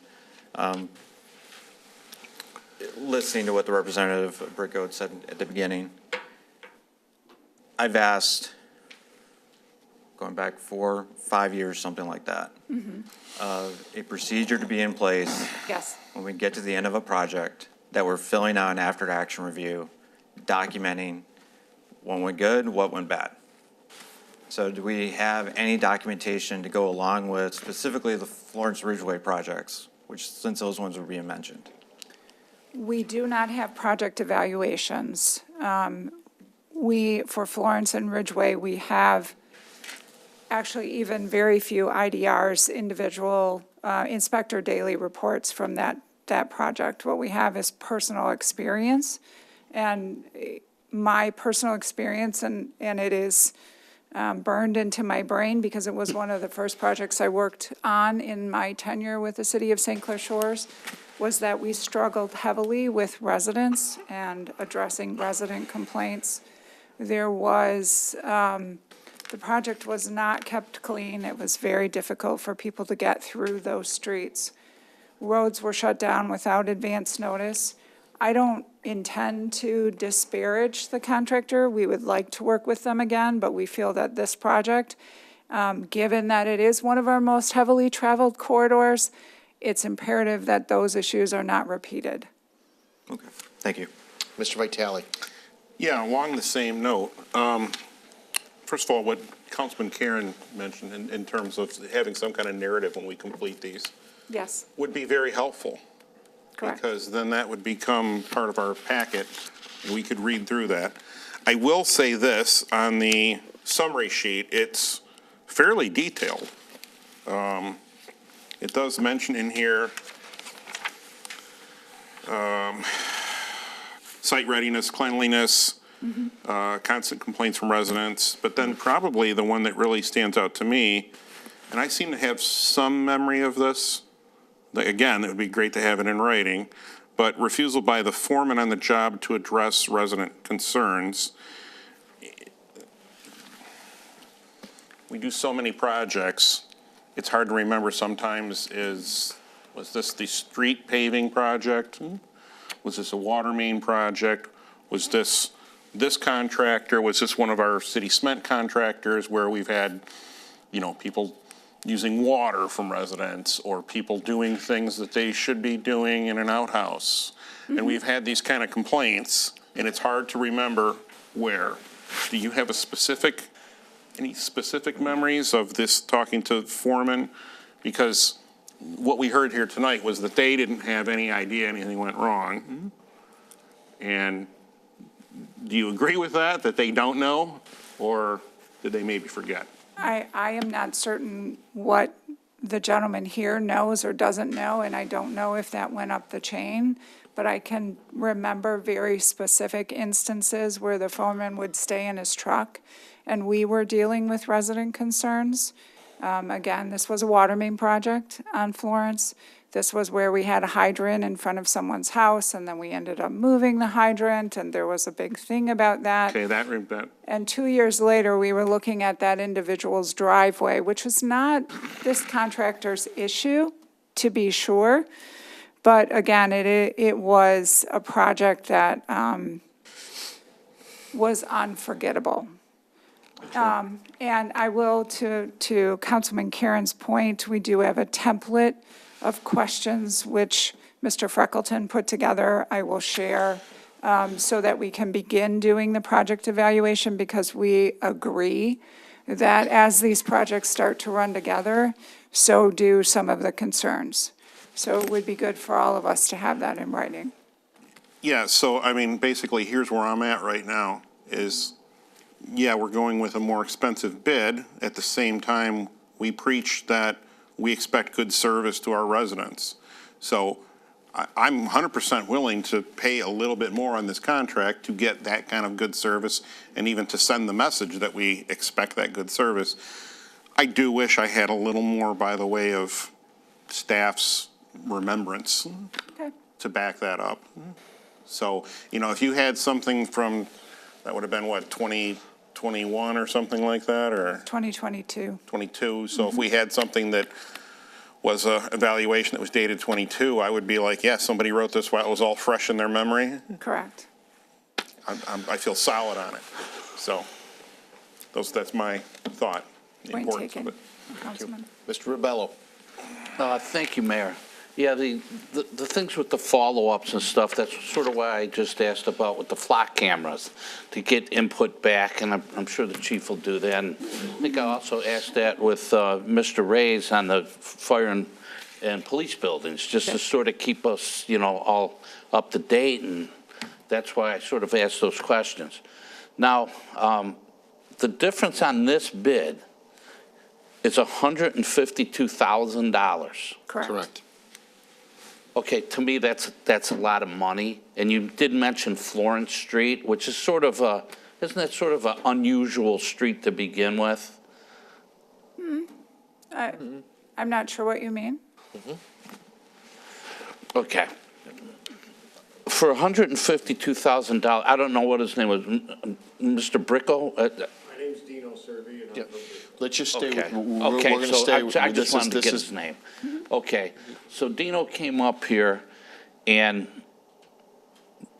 Listening to what the representative of Brico said at the beginning, I've asked, going back 4, 5 years, something like that, of a procedure to be in place Yes. when we get to the end of a project, that we're filling out an after-action review, documenting what went good, what went bad. So do we have any documentation to go along with specifically the Florence Ridgeway projects, which since those ones were being mentioned? We do not have project evaluations. For Florence and Ridgeway, we have actually even very few IDRs, individual inspector daily reports from that project. What we have is personal experience. And my personal experience, and it is burned into my brain because it was one of the first projects I worked on in my tenure with the city of St. Clair Shores, was that we struggled heavily with residents and addressing resident complaints. There was, the project was not kept clean. It was very difficult for people to get through those streets. Roads were shut down without advance notice. I don't intend to disparage the contractor. We would like to work with them again, but we feel that this project, given that it is one of our most heavily traveled corridors, it's imperative that those issues are not repeated. Okay, thank you. Mr. Vitale. Yeah, along the same note, first of all, what Councilman Karen mentioned in terms of having some kind of narrative when we complete these Yes, would be very helpful. correct. Because then that would become part of our packet. We could read through that. I will say this, on the summary sheet, it's fairly detailed. It does mention in here site readiness, cleanliness, constant complaints from residents, but then probably the one that really stands out to me, and I seem to have some memory of this. Again, it would be great to have it in writing, but refusal by the foreman on the job to address resident concerns. We do so many projects, it's hard to remember sometimes was this the street paving project? Was this a water main project? Was this contractor? Was this one of our city cement contractors where we've had, people using water from residents or people doing things that they should be doing in an outhouse? And we've had these kind of complaints, and it's hard to remember where. Do you have any specific memories of this talking to foreman? Because what we heard here tonight was that they didn't have any idea anything went wrong. And do you agree with that they don't know, or did they maybe forget? I am not certain what the gentleman here knows or doesn't know, and I don't know if that went up the chain, but I can remember very specific instances where the foreman would stay in his truck and we were dealing with resident concerns. Again, this was a water main project on Florence. This was where we had a hydrant in front of someone's house, and then we ended up moving the hydrant, and there was a big thing about that. Okay, that, And 2 years later, we were looking at that individual's driveway, which was not this contractor's issue, to be sure. But again, it was a project that was unforgettable. And I will, to Councilman Karen's point, we do have a template of questions which Mr. Freckleton put together. I will share so that we can begin doing the project evaluation, because we agree that as these projects start to run together, so do some of the concerns. So it would be good for all of us to have that in writing. yeah, so, I mean, basically, here's where I'm at right now, is, yeah, we're going with a more expensive bid. At the same time, we preach that we expect good service to our residents. So I'm 100% willing to pay a little bit more on this contract to get that kind of good service, and even to send the message that we expect that good service. I do wish I had a little more by the way of staff's remembrance to back that up. So, you know, if you had something from, that would have been what, 2021 or something like that, or 2022. 22. So if we had something that was a evaluation that was dated 22, I would be like, yeah, somebody wrote this while it was all fresh in their memory. Correct. I feel solid on it. So that's my thought. The Point importance taken, of it. Councilman. Mr. Ribello. Thank you, Mayor. Yeah, the things with the follow-ups and stuff, that's sort of why I just asked about with the flock cameras, to get input back, and I'm sure the chief will do that. And I think I also asked that with Mr. Reyes on the fire and police buildings, just to sort of keep us, you know, all up to date, and that's why I sort of asked those questions. Now, the difference on this bid is $152,000. Correct. Okay, to me, that's a lot of money. And you did mention Florence Street, which is sort of isn't that sort of an unusual street to begin with? I'm not sure what you mean. Okay. For $152,000, I don't know what his name was, Mr. Bricko? My name's Dino Servi, and Let's just stay Okay. with, we're Okay, going to so stay. I just wanted to this get is- his name. Okay, so Dino came up here and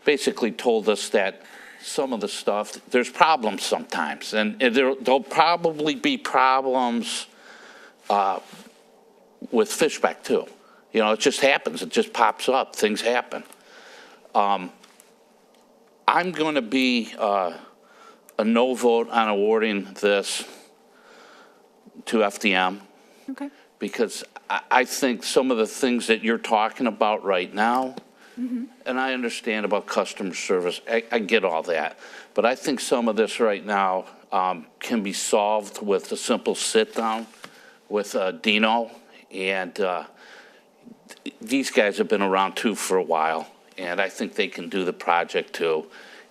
basically told us that some of the stuff, there's problems sometimes, and there'll probably be problems with Fishback too. You know, it just happens, it just pops up, things happen. I'm going to be a no vote on awarding this to FDM. Okay. Because I think some of the things that you're talking about right now, and I understand about customer service, I get all that, but I think some of this right now can be solved with a simple sit-down with Dino, and these guys have been around too for a while, and I think they can do the project too.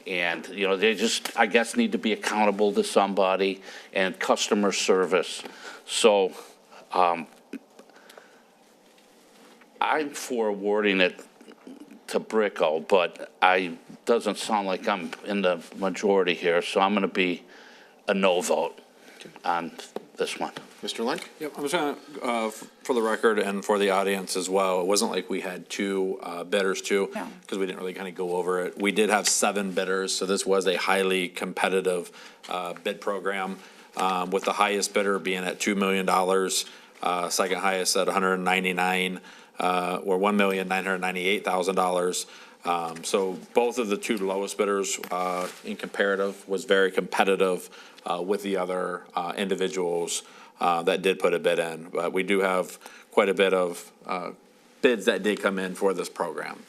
And, you know, they just, I guess, need to be accountable to somebody, and customer service. So I'm for awarding it to Bricko, but doesn't sound like I'm in the majority here, so I'm going to be a no vote on this one. Mr. Link? Yep, I'm just going to, for the record and for the audience as well, it wasn't like we had two bidders too, because we didn't really kind of go over it. We did have 7 bidders, so this was a highly competitive bid program, with the highest bidder being at $2 million, second highest at $199,000, or $1,998,000. So both of the 2 lowest bidders in comparative was very competitive with the other individuals that did put a bid in. But we do have quite a bit of bids that did come in for this program.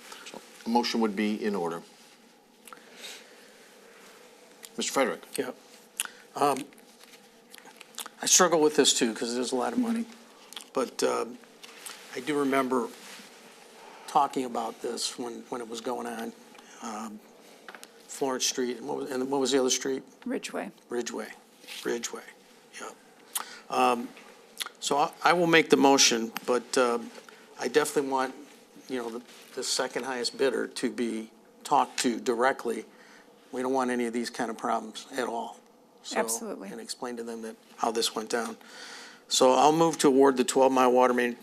A motion would be in order. Mr. Frederick? Yeah. I struggle with this too, because there's a lot of money. But I do remember talking about this when it was going on. Florence Street, and what was the other street? Ridgeway. Ridgeway, yeah. So I will make the motion, but I definitely want, the second highest bidder to be talked to directly. We don't want any of these kind of problems at all. So, Absolutely. And explain to them how this went down. So I'll move to award the 12-mile water main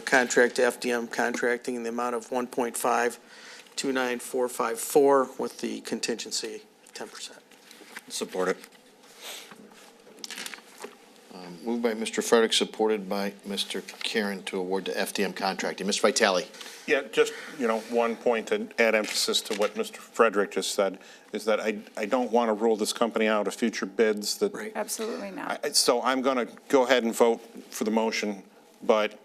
contract to FDM Contracting in the amount of $1.529454 with the contingency 10%. Support it. Moved by Mr. Frederick, supported by Mr. Karen to award to FDM Contracting. Mr. Vitale. Yeah, just, one point to add emphasis to what Mr. Frederick just said, is that I don't want to rule this company out of future bids that. Right. Absolutely not. So I'm going to go ahead and vote for the motion, but,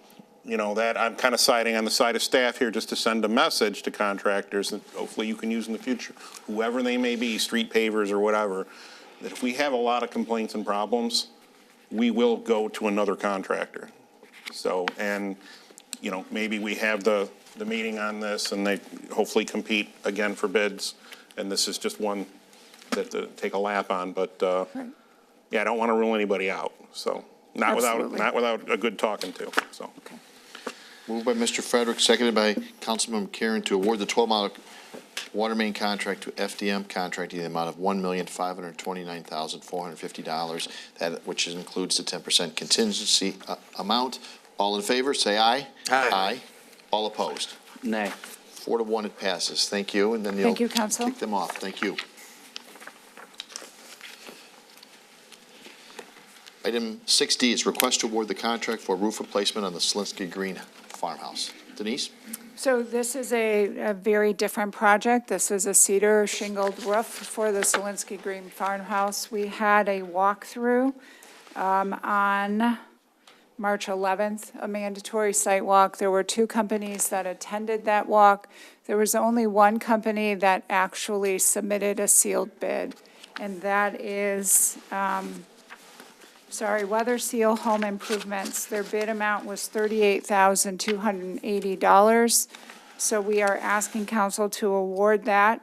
that I'm kind of siding on the side of staff here just to send a message to contractors that hopefully you can use in the future, whoever they may be, street pavers or whatever, that if we have a lot of complaints and problems, we will go to another contractor. So, and, maybe we have the meeting on this and they hopefully compete again for bids. And this is just one that to take a lap on, but, yeah, I don't want to rule anybody out. So not without a good talking to, so. Okay. Moved by Mr. Frederick, seconded by Councilmember Karen to award the 12-mile water main contract to FDM Contracting in the amount of $1,529,450, which includes the 10% contingency amount. All in favor, say aye. Aye. All opposed? Nay. 4-1, it passes. Thank you, and then you'll Thank you, Council. kick them off. Thank you. Item 6D is request to award the contract for roof replacement on the Selinsky Green farmhouse. Denise? So this is a very different project. This is a cedar shingled roof for the Selinsky Green farmhouse. We had a walkthrough on March 11th, a mandatory site walk. There were 2 companies that attended that walk. There was only one company that actually submitted a sealed bid, and that is Weather Seal Home Improvements. Their bid amount was $38,280. So we are asking council to award that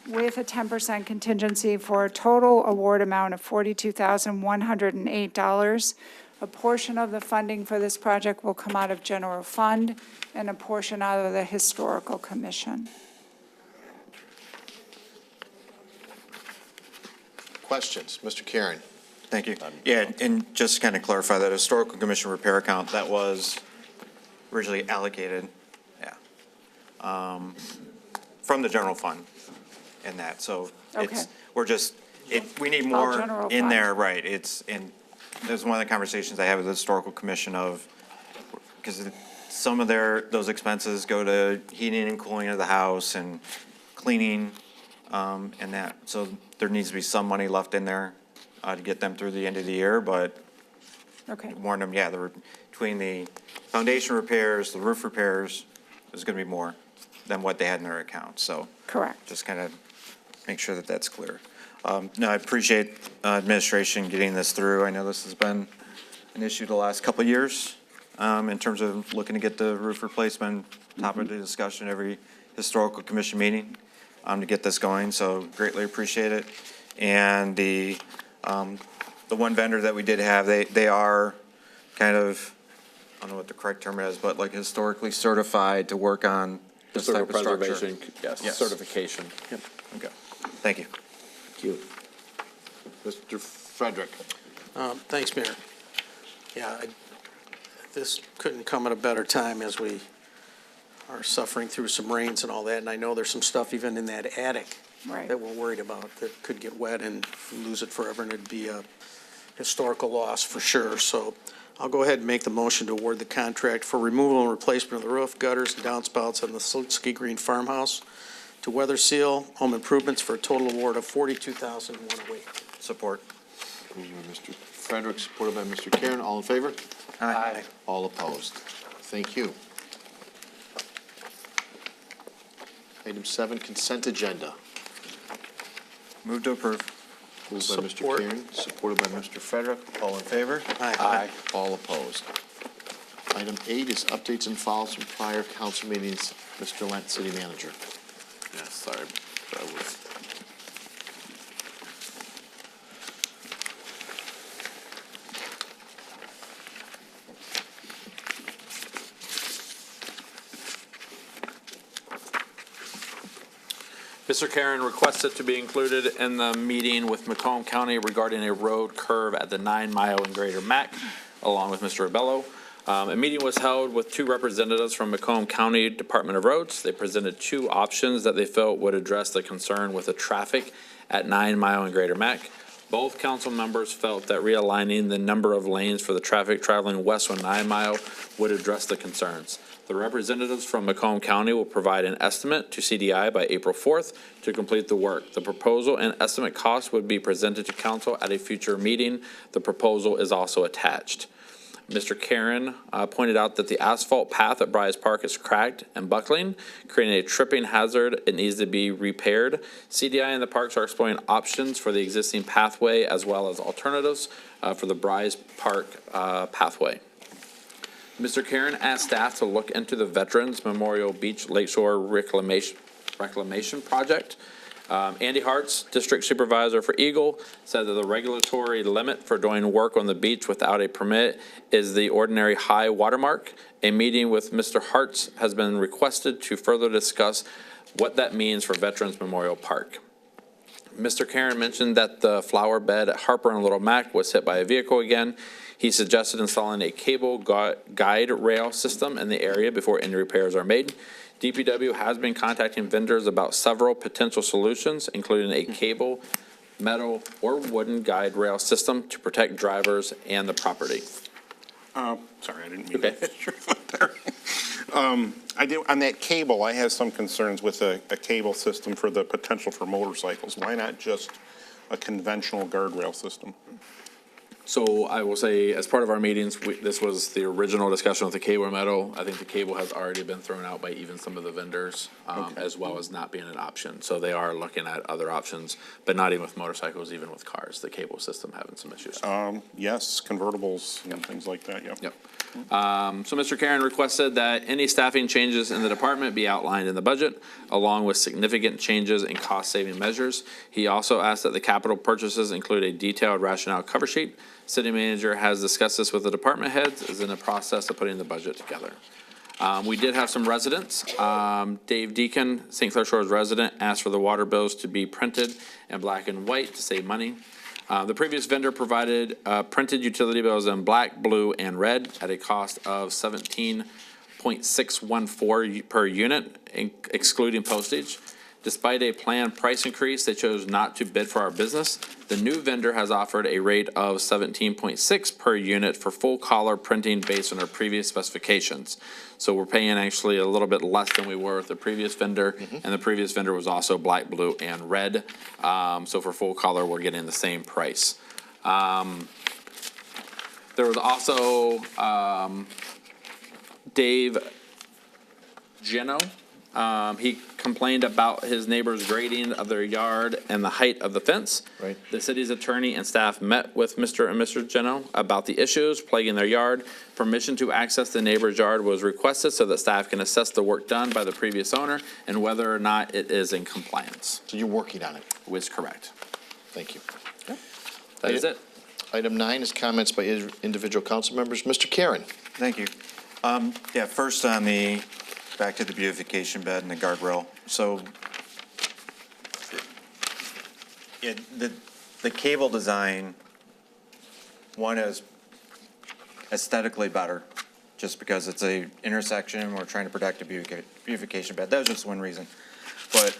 with a 10% contingency for a total award amount of $42,108. A portion of the funding for this project will come out of general fund and a portion out of the Historical Commission. Questions? Mr. Karen? Thank you. Yeah, and just to kind of clarify, that Historical Commission repair account, that was originally allocated, from the general fund in that. So it's, we need more general in fund. there, right? There's one of the conversations I had with the Historical Commission because some of those expenses go to heating and cooling of the house and cleaning, and that. So there needs to be some money left in there to get them through the end of the year, but warn them, between the foundation repairs, the roof repairs, there's going to be more than what they had in their account. So correct. Just kind of make sure that that's clear. No, I appreciate administration getting this through. I know this has been an issue the last couple of years in terms of looking to get the roof replacement top of the discussion every Historical Commission meeting to get this going. So greatly appreciate it. And the one vendor that we did have, they are kind of, I don't know what the correct term is, but like historically certified to work on this type of structure. Preservation, yes, certification. Yep. Okay. Thank you. Thank you. Mr. Frederick? Thanks, Mayor. Yeah, this couldn't come at a better time as we are suffering through some rains and all that, and I know there's some stuff even in that attic that we're worried about that could get wet and lose it forever, and it'd be a historical loss for sure. So I'll go ahead and make the motion to award the contract for removal and replacement of the roof, gutters, and downspouts on the Selinsky Green farmhouse to Weather Seal Home Improvements for a total award of $42,108. Support. Moved by Mr. Frederick, supported by Mr. Karen. All in favor? Aye. All opposed? Thank you. Item 7, consent agenda. Move to approve. Moved by Mr. Karen, supported by Mr. Frederick. All in favor? Aye. All opposed? Item 8 is updates and files from prior council meetings. Mr. Lent, City Manager. Yes, sorry. That was. Mr. Karen requested to be included in the meeting with Macomb County regarding a road curve at the 9 Mile and Greater Mac, along with Mr. Rebello. A meeting was held with two representatives from Macomb County Department of Roads. They presented two options that they felt would address the concern with the traffic at 9 Mile and Greater Mac. Both council members felt that realigning the number of lanes for the traffic traveling west on 9 Mile would address the concerns. The representatives from Macomb County will provide an estimate to CDI by April 4th to complete the work. The proposal and estimate cost would be presented to council at a future meeting. The proposal is also attached. Mr. Karen pointed out that the asphalt path at Bryce Park is cracked and buckling, creating a tripping hazard. It needs to be repaired. CDI and the parks are exploring options for the existing pathway as well as alternatives for the Bryce Park pathway. Mr. Karen asked staff to look into the Veterans Memorial Beach Lakeshore Reclamation Project. Andy Hartz, District Supervisor for Eagle, said that the regulatory limit for doing work on the beach without a permit is the ordinary high watermark. A meeting with Mr. Hartz has been requested to further discuss what that means for Veterans Memorial Park. Mr. Karen mentioned that the flower bed at Harper and Little Mac was hit by a vehicle again. He suggested installing a cable guide rail system in the area before any repairs are made. DPW has been contacting vendors about several potential solutions, including a cable, metal, or wooden guide rail system to protect drivers and the property. Sorry, I didn't mean to hit your foot there. On that cable, I have some concerns with a cable system for the potential for motorcycles. Why not just a conventional guardrail system? So I will say, as part of our meetings, this was the original discussion with the cable and metal. I think the cable has already been thrown out by even some of the vendors, as well as not being an option. So they are looking at other options, but not even with motorcycles, even with cars, the cable system having some issues. Yes, convertibles and things like that, yep. So Mr. Karen requested that any staffing changes in the department be outlined in the budget, along with significant changes in cost-saving measures. He also asked that the capital purchases include a detailed rationale cover sheet. City manager has discussed this with the department heads, is in the process of putting the budget together. We did have some residents. Dave Deacon, St. Clair Shores resident, asked for the water bills to be printed in black and white to save money. The previous vendor provided printed utility bills in black, blue, and red at a cost of $17.614 per unit, excluding postage. Despite a planned price increase, they chose not to bid for our business. The new vendor has offered a rate of $17.6 per unit for full color printing based on our previous specifications. So we're paying actually a little bit less than we were with the previous vendor, and the previous vendor was also black, blue, and red. So for full color, we're getting the same price. There was also Dave Gino. He complained about his neighbor's grading of their yard and the height of the fence. Right. The city's attorney and staff met with Mr. and Mrs. Geno about the issues plaguing their yard. Permission to access the neighbor's yard was requested so that staff can assess the work done by the previous owner and whether or not it is in compliance. So you're working on it? Was correct. Thank you. That is it. Item 9 is comments by individual council members. Mr. Karen. Thank you. Yeah, first on back to the beautification bed and the guardrail. So the cable design, one is aesthetically better, just because it's a intersection, we're trying to protect a beautification bed. That was just one reason. But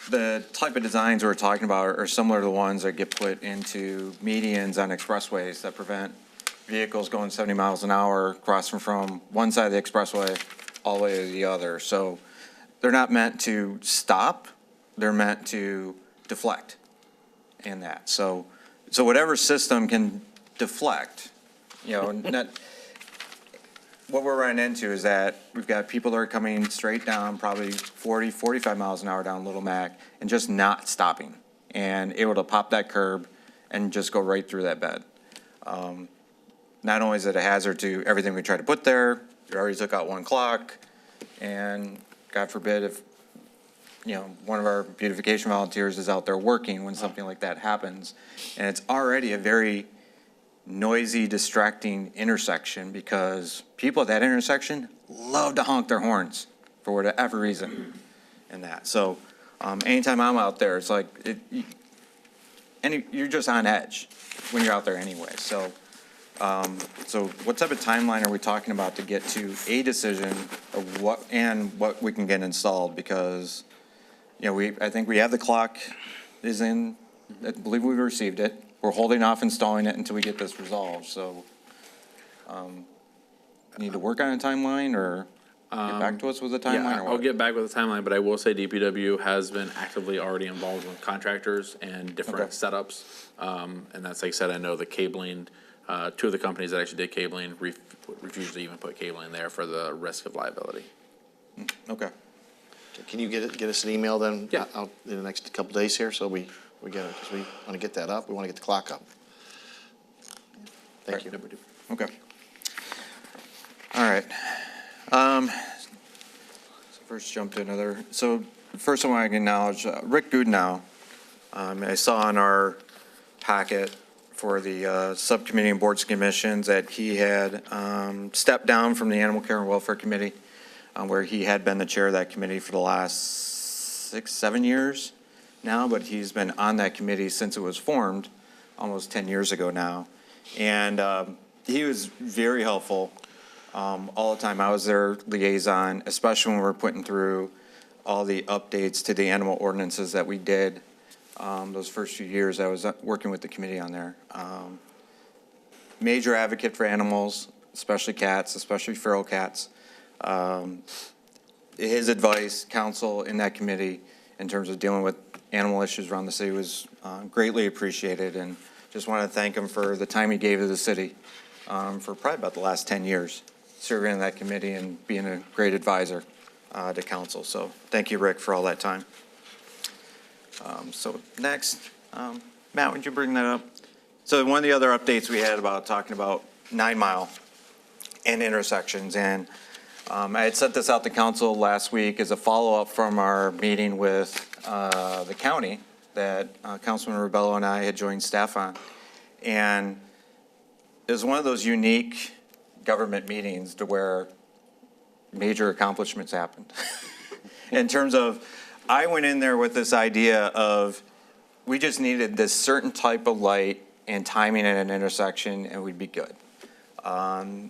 the type of designs we're talking about are similar to the ones that get put into medians on expressways that prevent vehicles going 70 miles an hour crossing from one side of the expressway all the way to the other. So they're not meant to stop, they're meant to deflect in that. So whatever system can deflect, not, what we're running into is that we've got people that are coming straight down, probably 40, 45 miles an hour down Little Mac, and just not stopping, and able to pop that curb and just go right through that bed. Not only is it a hazard to everything we try to put there, we already took out one clock, and God forbid if, one of our beautification volunteers is out there working when something like that happens. And it's already a very noisy, distracting intersection because people at that intersection love to honk their horns for whatever reason in that. So Anytime I'm out there, it's like, you're just on edge when you're out there anyway. So, so what type of timeline are we talking about to get to a decision of what we can get installed? Because, I think we have the clock is in, I believe we received it. We're holding off installing it until we get this resolved, so, need to work on a timeline or get back to us with a timeline Yeah, or what? I'll get back with a timeline, but I will say DPW has been actively already involved with contractors and different setups. And that's, like I said, I know the cabling, two of the companies that actually did cabling refused to even put cabling there for the risk of liability. Okay. Can you get us an email then? Yeah. Out in the next couple days here, so we get it, because we want to get that up. We want to get the clock up. Thank you. Okay. All right. So first jump to another. So first I want to acknowledge Rick Goodenow. I saw in our packet for the subcommittee and boards and commissions that he had stepped down from the Animal Care and Welfare Committee, where he had been the chair of that committee for the last 6-7 years now, but he's been on that committee since it was formed almost 10 years ago now. And he was very helpful all the time. I was their liaison, especially when we were putting through all the updates to the animal ordinances that we did those first few years. I was working with the committee on there. Major advocate for animals, especially cats, especially feral cats. His advice, counsel in that committee in terms of dealing with animal issues around the city was greatly appreciated, and just want to thank him for the time he gave to the city for probably about the last 10 years, serving in that committee and being a great advisor to council. So thank you, Rick, for all that time. So next, Matt, would you bring that up? So one of the other updates we had about talking about 9 Mile and intersections, and I had sent this out to council last week as a follow-up from our meeting with the county that Councilman Rubello and I had joined staff on. And it was one of those unique government meetings to where major accomplishments happened. In terms of, I went in there with this idea of we just needed this certain type of light and timing at an intersection and we'd be good.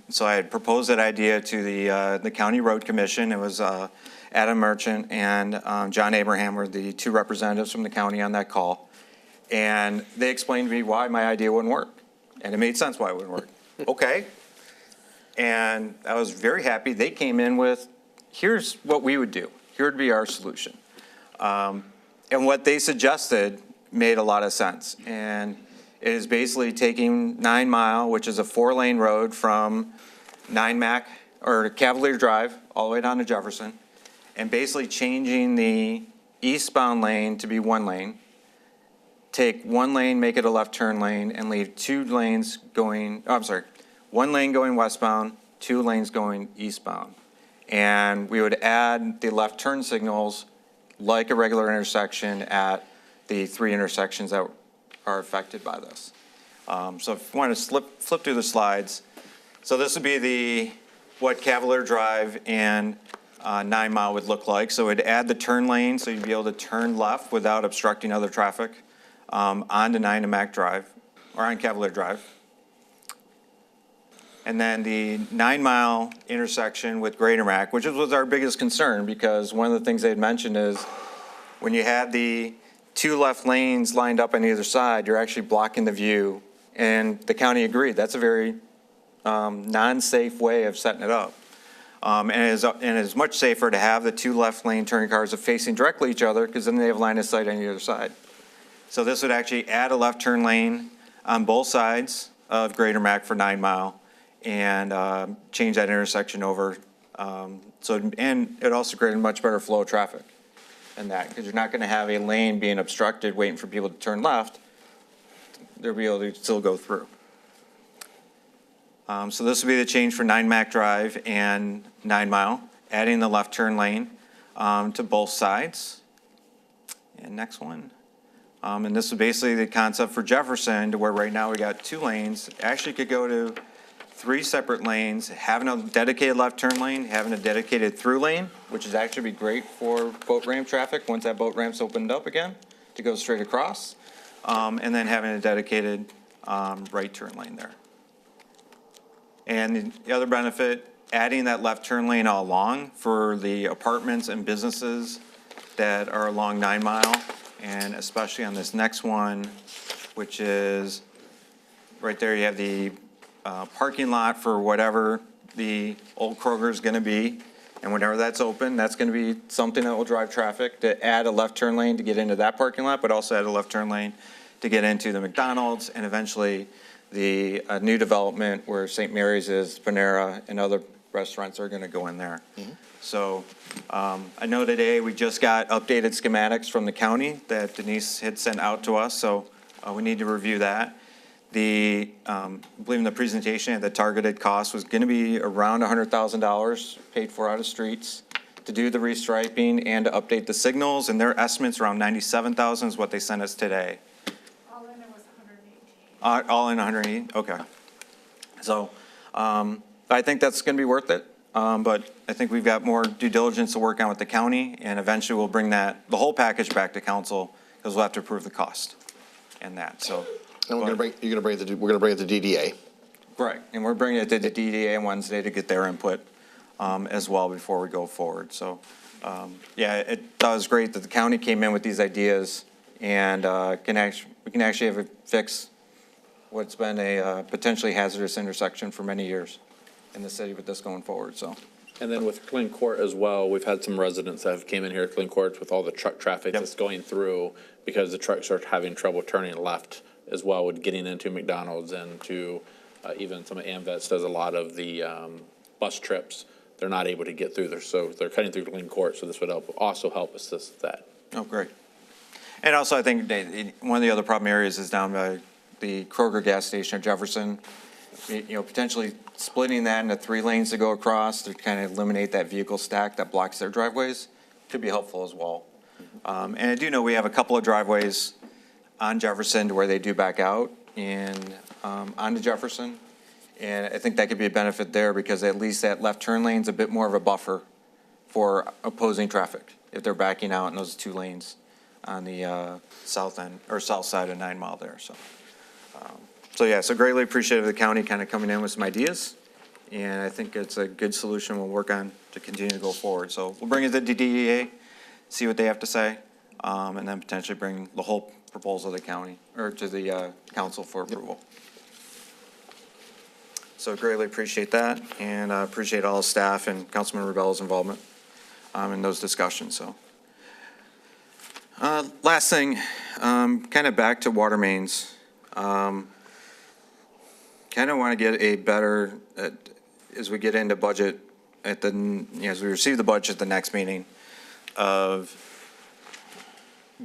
So I had proposed that idea to the County Road Commission. It was Adam Merchant and John Abraham were the two representatives from the county on that call. And they explained to me why my idea wouldn't work. And it made sense why it wouldn't work. Okay. And I was very happy. They came in with, here's what we would do. Here would be our solution. And what they suggested made a lot of sense. And it is basically taking 9 Mile, which is a 4-lane road from 9 Mac or Cavalier Drive all the way down to Jefferson, and basically changing the eastbound lane to be 1 lane. Take 1 lane, make it a left turn lane, and leave 2 lanes going, 1 lane going westbound, 2 lanes going eastbound. And we would add the left turn signals like a regular intersection at the 3 intersections that are affected by this. So if you want to flip through the slides. So this would be what Cavalier Drive and 9 Mile would look like. So it'd add the turn lane, so you'd be able to turn left without obstructing other traffic onto 9 Mac Drive, or on Cavalier Drive. And then the 9 Mile intersection with Greater Mac, which was our biggest concern, because one of the things they had mentioned is when you had the 2 left lanes lined up on either side, you're actually blocking the view. And the county agreed. That's a very non-safe way of setting it up. And it is much safer to have the 2 left lane turning cars facing directly each other, because then they have line of sight on the other side. So this would actually add a left turn lane on both sides of Greater Mac for 9 Mile and change that intersection over. And it also created a much better flow of traffic in that, because you're not going to have a lane being obstructed waiting for people to turn left. They'll be able to still go through. So this would be the change for 9 Mac Drive and 9 Mile, adding the left turn lane to both sides. And next one. And this is basically the concept for Jefferson, to where right now we got 2 lanes. Actually could go to 3 separate lanes, having a dedicated left turn lane, having a dedicated through lane, which is actually be great for boat ramp traffic once that boat ramp's opened up again to go straight across, and then having a dedicated right turn lane there. And the other benefit, adding that left turn lane all along for the apartments and businesses that are along 9 Mile, and especially on this next one, which is right there, you have the parking lot for whatever the old Kroger is going to be. And whenever that's open, that's going to be something that will drive traffic, to add a left turn lane to get into that parking lot, but also add a left turn lane to get into the McDonald's and eventually the new development where St. Mary's is, Panera, and other restaurants are going to go in there. So I know today we just got updated schematics from the county that Denise had sent out to us, so we need to review that. I believe in the presentation, the targeted cost was going to be around $100,000 paid for out of streets to do the restriping and to update the signals, and their estimates around $97,000 is what they sent us today. All in it was 118. All in 180, okay. So I think that's going to be worth it, but I think we've got more due diligence to work on with the county, and eventually we'll bring the whole package back to council because we'll have to approve the cost and that, so. And we're going to bring it to DDA. Right, and we're bringing it to the DDA on Wednesday to get their input as well before we go forward. So, yeah, it was great that the county came in with these ideas and we can actually have it fix what's been a potentially hazardous intersection for many years in the city with this going forward, so. And then with Clean Court as well, we've had some residents that have came in here at Clean Court with all the truck traffic that's going through because the trucks are having trouble turning left as well with getting into McDonald's and to even some of AMVETS does a lot of the bus trips. They're not able to get through there, so they're cutting through Clean Court, so this would also help assist that. Oh, great. And also, I think one of the other problem areas is down by the Kroger gas station at Jefferson. Potentially splitting that into 3 lanes to go across to kind of eliminate that vehicle stack that blocks their driveways could be helpful as well. And I do know we have a couple of driveways on Jefferson to where they do back out and onto Jefferson. And I think that could be a benefit there because at least that left turn lane's a bit more of a buffer for opposing traffic if they're backing out in those 2 lanes on the south end or south side of 9 Mile there. So greatly appreciative of the county kind of coming in with some ideas. And I think it's a good solution we'll work on to continue to go forward. So we'll bring it to the DDA, see what they have to say, and then potentially bring the whole proposal to the county or to the council for approval. So greatly appreciate that and appreciate all the staff and Councilman Rebel's involvement in those discussions. So last thing, kind of back to water mains. Kind of want to get a better, as we get into budget as we receive the budget at the next meeting,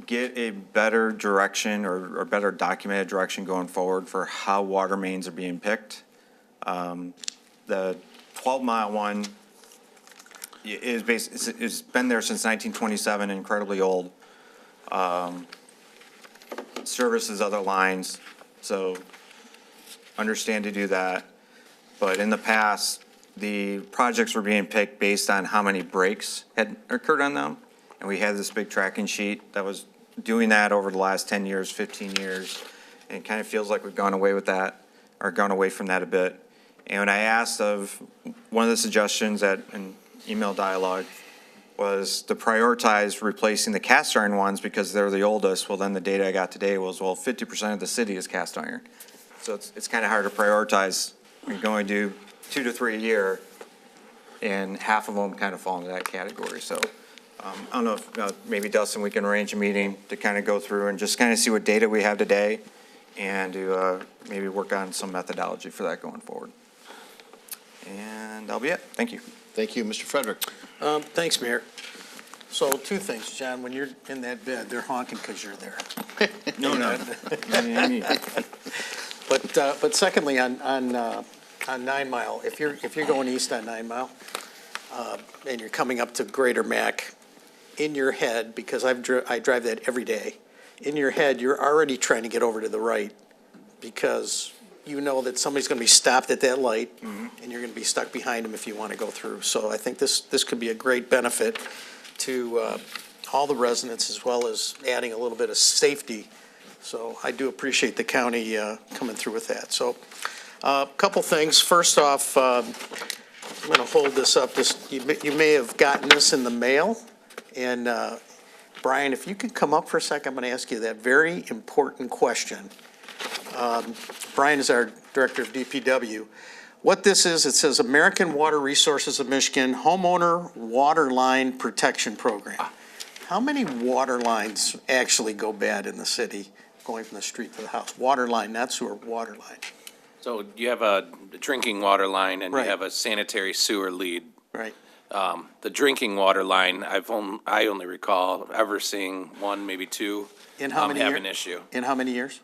get a better direction or better documented direction going forward for how water mains are being picked. The 12-mile one is it's been there since 1927, incredibly old. Services other lines, so understand to do that. But in the past, the projects were being picked based on how many breaks had occurred on them. And we had this big tracking sheet that was doing that over the last 10 years, 15 years. And it kind of feels like we've gone away with that, or gone away from that a bit. And when I asked one of the suggestions in email dialogue was to prioritize replacing the cast iron ones because they're the oldest. Well, then the data I got today was, 50% of the city is cast iron. So it's kind of hard to prioritize. You're going to do 2 to 3 a year, and half of them kind of fall into that category. So I don't know if maybe Dustin, we can arrange a meeting to kind of go through and just kind of see what data we have today and to maybe work on some methodology for that going forward. And that'll be it. Thank you. Thank you, Mr. Frederick. Thanks, Mayor. So 2 things, John, when you're in that bed, they're honking because you're there. No. But secondly, on 9 Mile, if you're going east on 9 Mile, and you're coming up to Greater Mac, in your head, because I drive that every day, in your head, you're already trying to get over to the right because you know that somebody's going to be stopped at that light, and you're going to be stuck behind them if you want to go through. So I think this could be a great benefit to all the residents, as well as adding a little bit of safety. So I do appreciate the county coming through with that. So a couple things. First off, I'm going to hold this up. You may have gotten this in the mail. And Brian, if you could come up for a second, I'm going to ask you that very important question. Brian is our Director of DPW. What this is, it says American Water Resources of Michigan Homeowner Water Line Protection Program. How many water lines actually go bad in the city, going from the street to the house? Water line, not sewer, water line. So you have a drinking water line and Right. you have a sanitary sewer lead. Right. The drinking water line, I only recall ever seeing one, maybe two, In how many have year- an issue. In how many years?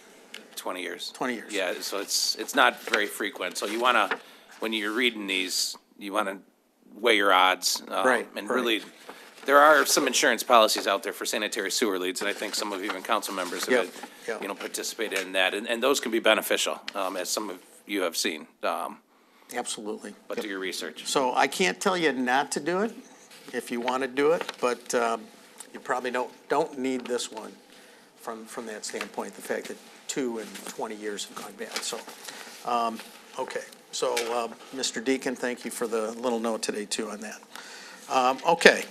20 years. 20 years. Yeah, so it's not very frequent. So you want to, when you're reading these, you want to weigh your odds. Right, And right. really, there are some insurance policies out there for sanitary sewer leads, and I think some of even council members have, Yep, yep. participated in that. And those can be beneficial, as some of you have seen. Absolutely. But do your research. So I can't tell you not to do it if you want to do it, but you probably don't need this one from that standpoint, the fact that 2 and 20 years have gone bad. So, okay. So, Mr. Deacon, thank you for the little note today too on that. Okay.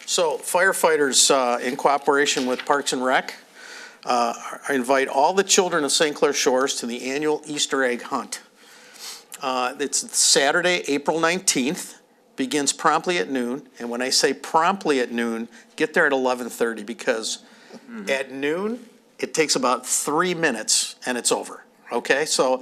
So firefighters, in cooperation with Parks and Rec, invite all the children of St. Clair Shores to the annual Easter egg hunt. It's Saturday, April 19th, begins promptly at noon. And when I say promptly at noon, get there at 11:30 because at noon, it takes about 3 minutes and it's over. Okay? So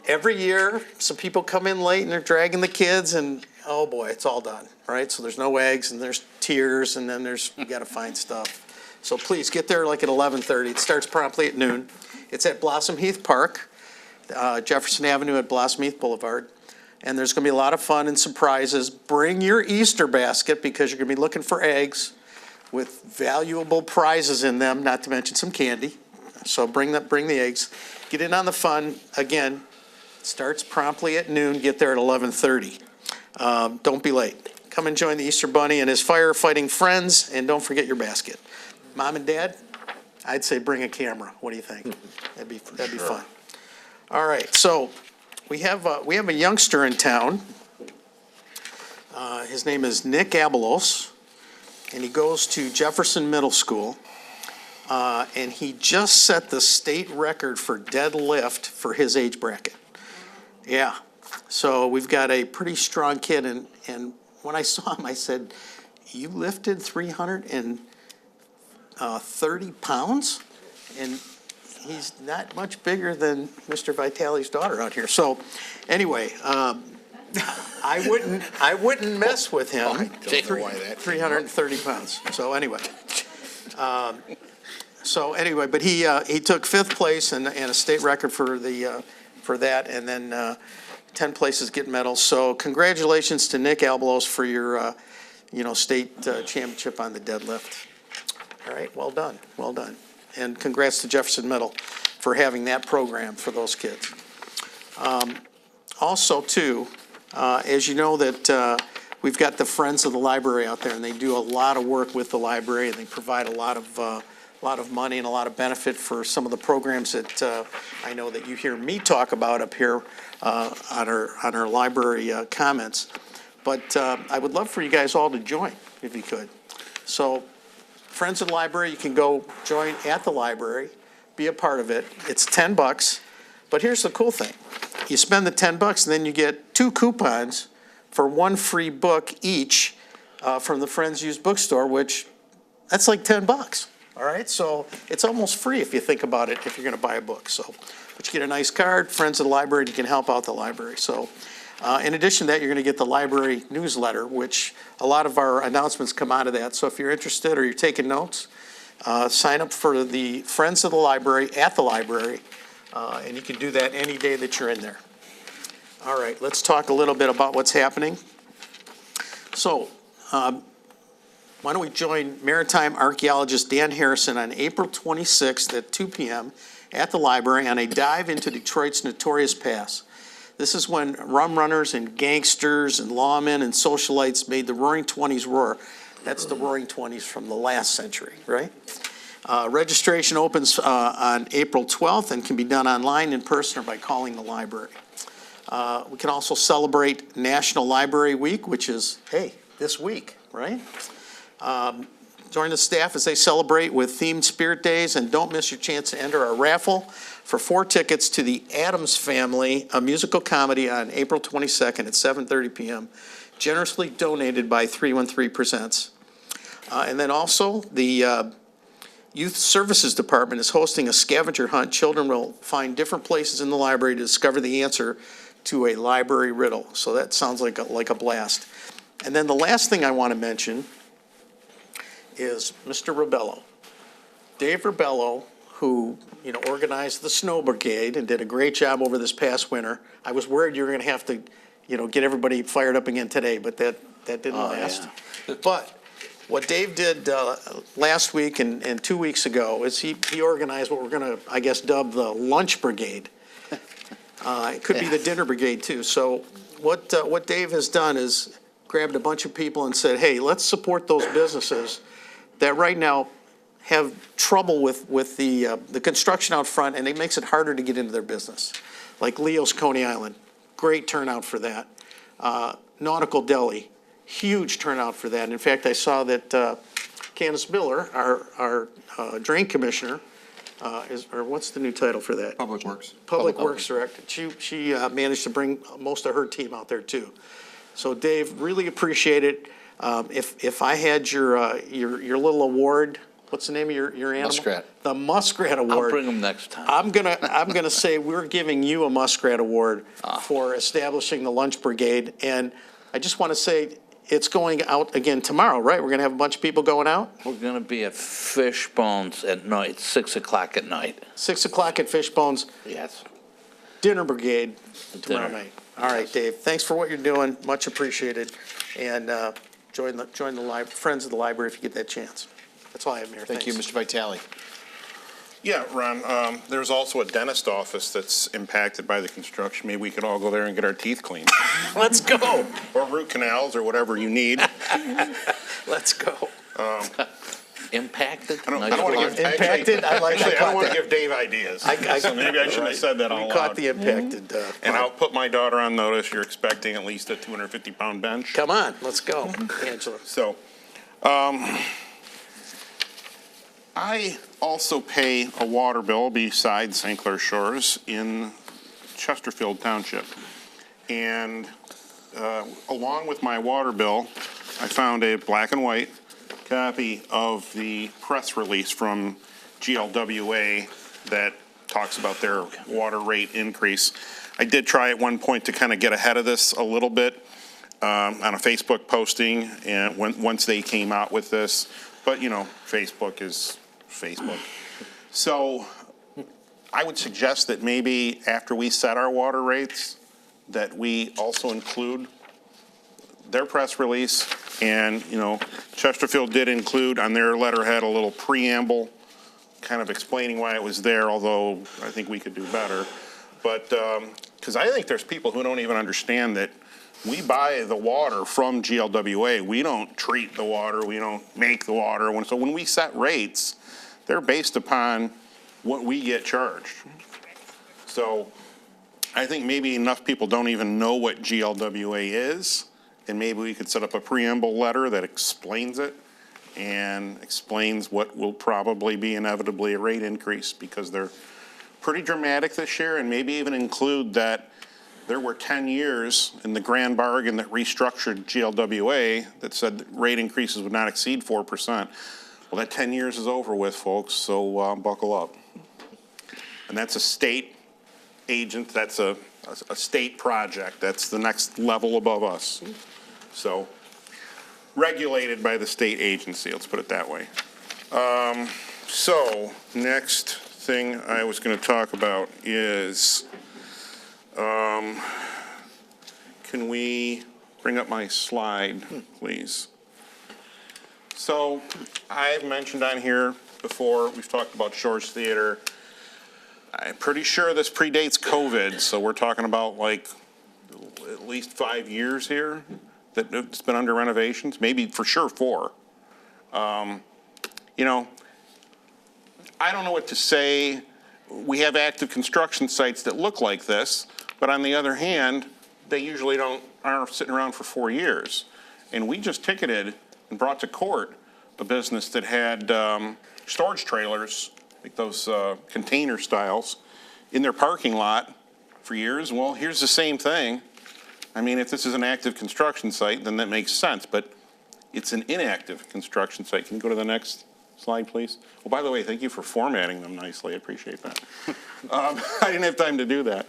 every year, some people come in late and they're dragging the kids and, oh boy, it's all done, right? So there's no eggs and there's tears and then you got to find stuff. So please get there like at 11:30. It starts promptly at noon. It's at Blossom Heath Park. Jefferson Avenue at Blossom Heath Boulevard. And there's going to be a lot of fun and surprises. Bring your Easter basket because you're going to be looking for eggs with valuable prizes in them, not to mention some candy. So bring the eggs. Get in on the fun. Again, starts promptly at noon. Get there at 11:30. Don't be late. Come and join the Easter Bunny and his firefighting friends, and don't forget your basket. Mom and Dad, I'd say bring a camera. What do you think? That'd be fun. All right, so we have a youngster in town. His name is Nick Abelos, and he goes to Jefferson Middle School. And he just set the state record for deadlift for his age bracket. Yeah, so we've got a pretty strong kid, and when I saw him, I said, "You lifted 330 pounds?" And he's not much bigger than Mr. Vitale's daughter out here. So, anyway, I wouldn't mess with him. I don't know why that 330 pounds. So anyway, but he took 5th place and a state record for that, and then 10 places get medals. So congratulations to Nick Albalos for your state championship on the deadlift. All right, well done. And congrats to Jefferson Middle for having that program for those kids. Also, too, as you know that we've got the Friends of the Library out there, and they do a lot of work with the library, and they provide a lot of money and a lot of benefit for some of the programs that I know that you hear me talk about up here on our library comments. But I would love for you guys all to join, if you could. So, Friends of the Library, you can go join at the library, be a part of it. It's $10, but here's the cool thing. You spend the $10 and then you get 2 coupons for 1 free book each from the Friends Used Bookstore, which that's like $10. All right, so it's almost free if you think about it, if you're going to buy a book. So, but you get a nice card, Friends of the Library, and you can help out the library. So, in addition to that, you're going to get the library newsletter, which a lot of our announcements come out of that. So if you're interested or you're taking notes, sign up for the Friends of the Library at the library, and you can do that any day that you're in there. All right, let's talk a little bit about what's happening. So, why don't we join maritime archaeologist Dan Harrison on April 26th at 2 p.m. at the library on a dive into Detroit's notorious past. This is when rum runners and gangsters and lawmen and socialites made the Roaring Twenties roar. That's the Roaring Twenties from the last century, right? Registration opens on April 12th and can be done online, in person, or by calling the library. We can also celebrate National Library Week, which is, hey, this week, right? Join the staff as they celebrate with themed spirit days, and don't miss your chance to enter our raffle for 4 tickets to the Addams Family, a musical comedy on April 22nd at 7:30 p.m., generously donated by 313 Presents. And then also, the Youth Services Department is hosting a scavenger hunt. Children will find different places in the library to discover the answer to a library riddle. So that sounds like a blast. And then the last thing I want to mention is Mr. Rebello. Dave Rebello, who, organized the Snow Brigade and did a great job over this past winter. I was worried you were going to have to, get everybody fired up again today, but that didn't last. Yeah. But what Dave did last week and 2 weeks ago is he organized what we're going to, I guess, dub the Lunch Brigade. It could be the Dinner Brigade, too. So what Dave has done is grabbed a bunch of people and said, hey, let's support those businesses that right now have trouble with the construction out front, and it makes it harder to get into their business. Like Leo's Coney Island, great turnout for that. Nautical Deli, huge turnout for that. In fact, I saw that Candace Miller, our drain commissioner, or what's the new title for that? Public Works. Public Works Director. She managed to bring most of her team out there too. So Dave, really appreciate it. If I had your little award, what's the name of your animal? Muskrat. The Muskrat Award. I'll bring them next time. I'm gonna say we're giving you a Muskrat Award for establishing the Lunch Brigade, and I just want to say it's going out again tomorrow, right? We're gonna have a bunch of people going out. We're going to be at Fishbones at night, 6 o'clock at night. 6 o'clock at Fishbones. Yes. Dinner Brigade tomorrow Dinner. night. All right, Dave. Thanks for what you're doing. Much appreciated. And join the Friends of the Library if you get that chance. That's all I have, Mayor. Thank you, Thanks. Mr. Vitale. Yeah, Ron, there's also a dentist office that's impacted by the construction. Maybe we could all go there and get our teeth cleaned. Let's go. Or root canals or whatever you need. Let's go. Impacted? I don't want to give Impacted? I like that. Actually, I don't want to give Dave ideas. So maybe I shouldn't have said that out loud. We caught the impacted. And I'll put my daughter on notice. You're expecting at least a 250-pound bench. Come on, let's go, Angela. So, I also pay a water bill besides St. Clair Shores in Chesterfield Township. And along with my water bill, I found a black and white copy of the press release from GLWA that talks about their water rate increase. I did try at one point to kind of get ahead of this a little bit on a Facebook posting, and once they came out with this, but Facebook is Facebook. So I would suggest that maybe after we set our water rates, that we also include their press release. And, Chesterfield did include on their letterhead a little preamble kind of explaining why it was there, although I think we could do better. But, because I think there's people who don't even understand that we buy the water from GLWA. We don't treat the water. We don't make the water. So when we set rates, they're based upon what we get charged. So I think maybe enough people don't even know what GLWA is, and maybe we could set up a preamble letter that explains it and explains what will probably be inevitably a rate increase, because they're pretty dramatic this year, and maybe even include that there were 10 years in the grand bargain that restructured GLWA that said that rate increases would not exceed 4%. Well, that 10 years is over with, folks, so buckle up. And that's a state agent, that's a state project, that's the next level above us. So, regulated by the state agency, let's put it that way. So, next thing I was going to talk about is, can we bring up my slide, please? So I've mentioned on here before, we've talked about Shores Theater. I'm pretty sure this predates COVID, so we're talking about like at least 5 years here that it's been under renovations, maybe for sure 4. You know, I don't know what to say. We have active construction sites that look like this, but on the other hand, they usually aren't sitting around for 4 years. And we just ticketed and brought to court a business that had storage trailers, like those container styles, in their parking lot for years. Well, here's the same thing. I mean, if this is an active construction site, then that makes sense, but it's an inactive construction site. Can you go to the next slide, please? Well, by the way, thank you for formatting them nicely. I appreciate that. I didn't have time to do that.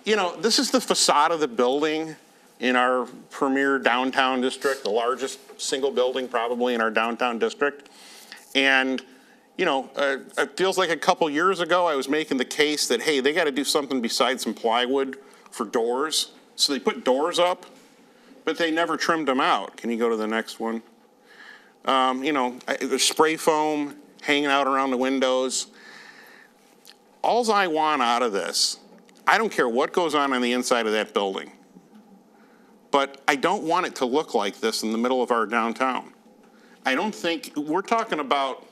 You know, this is the facade of the building in our premier downtown district, the largest single building probably in our downtown district. And, you know, it feels like a couple years ago I was making the case that, hey, they got to do something besides some plywood for doors. So they put doors up, but they never trimmed them out. Can you go to the next one? You know, there's spray foam hanging out around the windows. All I want out of this, I don't care what goes on the inside of that building, but I don't want it to look like this in the middle of our downtown. I don't think, we're talking about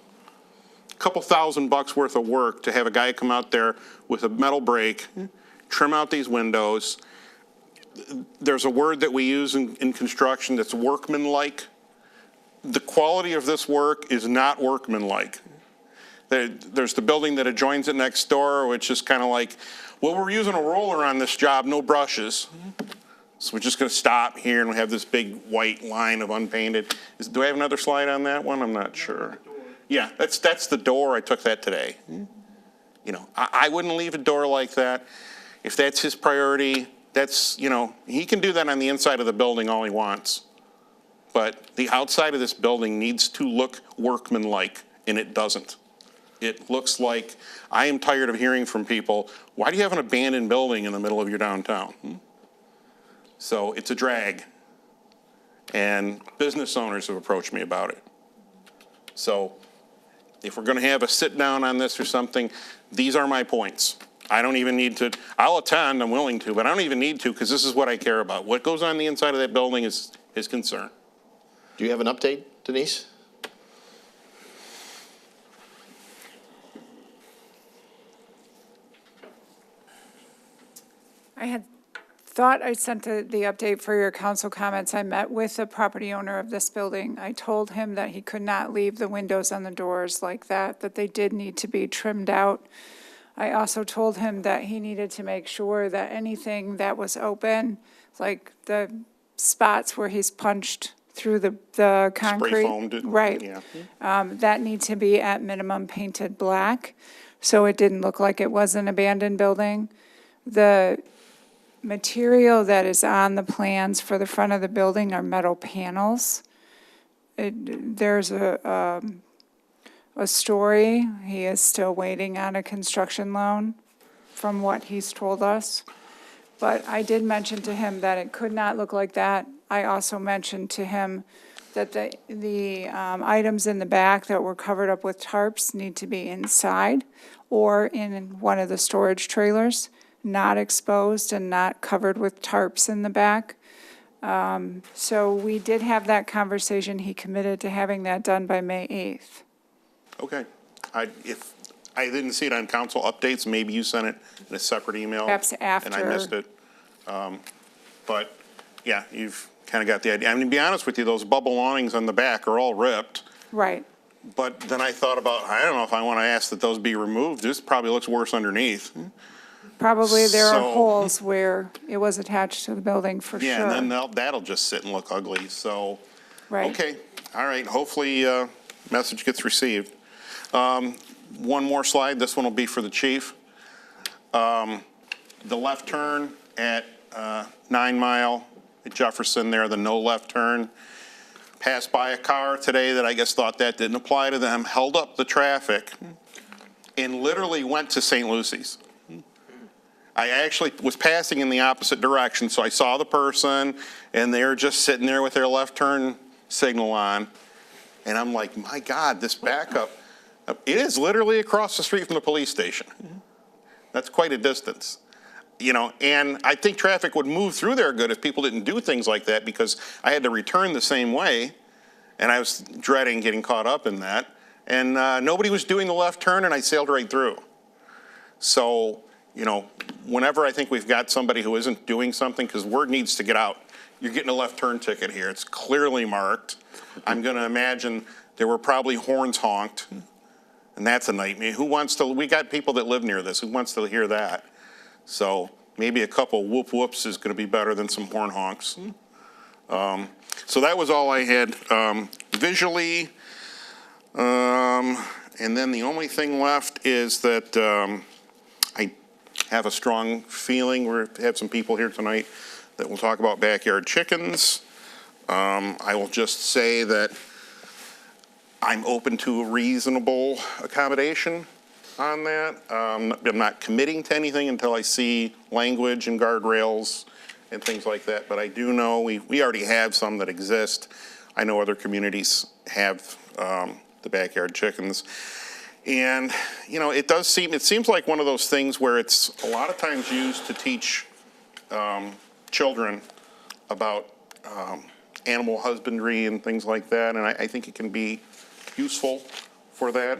a couple $1,000 worth of work to have a guy come out there with a metal brake, trim out these windows. There's a word that we use in construction that's workmanlike. The quality of this work is not workmanlike. There's the building that adjoins it next door, which is kind of like, well, we're using a roller on this job, no brushes. So we're just going to stop here and we have this big white line of unpainted. Do I have another slide on that one? I'm not sure. Yeah, that's the door. I took that today. You know, I wouldn't leave a door like that. If that's his priority, that's, you know, he can do that on the inside of the building all he wants. But the outside of this building needs to look workmanlike, and it doesn't. It looks like, I am tired of hearing from people, why do you have an abandoned building in the middle of your downtown? So it's a drag. And business owners have approached me about it. So if we're going to have a sit down on this or something, these are my points. I don't even need to, I'll attend, I'm willing to, but I don't even need to because this is what I care about. What goes on the inside of that building is his concern. Do you have an update, Denise? I had thought I sent the update for your council comments. I met with the property owner of this building. I told him that he could not leave the windows on the doors like that they did need to be trimmed out. I also told him that he needed to make sure that anything that was open, like the spots where he's punched through the concrete. Spray foamed. Right. Yeah. That need to be at minimum painted black, so it didn't look like it was an abandoned building. The material that is on the plans for the front of the building are metal panels. There's a story. He is still waiting on a construction loan from what he's told us. But I did mention to him that it could not look like that. I also mentioned to him that the items in the back that were covered up with tarps need to be inside or in one of the storage trailers, not exposed and not covered with tarps in the back. So we did have that conversation. He committed to having that done by May 8th. Okay. If I didn't see it on council updates, maybe you sent it in a separate email. Perhaps after. And I missed it. But yeah, you've kind of got the idea. I mean, to be honest with you, those bubble awnings on the back are all ripped. Right. But then I thought about, I don't know if I want to ask that those be removed. This probably looks worse underneath. Probably there are So- holes where it was attached to the building for sure. Yeah, and then that'll just sit and look ugly. So, Right. okay, all right. Hopefully, message gets received. One more slide. This one will be for the chief. The left turn at 9 Mile at Jefferson there, the no left turn. Passed by a car today that I guess thought that didn't apply to them, held up the traffic, and literally went to St. Lucy's. I actually was passing in the opposite direction, so I saw the person, and they're just sitting there with their left turn signal on. And I'm like, my God, this backup, it is literally across the street from the police station. That's quite a distance. You know, and I think traffic would move through there good if people didn't do things like that, because I had to return the same way, and I was dreading getting caught up in that. And nobody was doing the left turn, and I sailed right through. So, you know, whenever I think we've got somebody who isn't doing something, because word needs to get out, you're getting a left turn ticket here. It's clearly marked. I'm going to imagine there were probably horns honked, and that's a nightmare. Who wants to, we got people that live near this, who wants to hear that? So maybe a couple whoop whoops is going to be better than some horn honks. So that was all I had visually. And then the only thing left is that I have a strong feeling, we have some people here tonight that will talk about backyard chickens. I will just say that I'm open to a reasonable accommodation on that. I'm not committing to anything until I see language and guardrails and things like that, but I do know we already have some that exist. I know other communities have the backyard chickens. And, you know, it seems like one of those things where it's a lot of times used to teach children about animal husbandry and things like that, and I think it can be useful for that.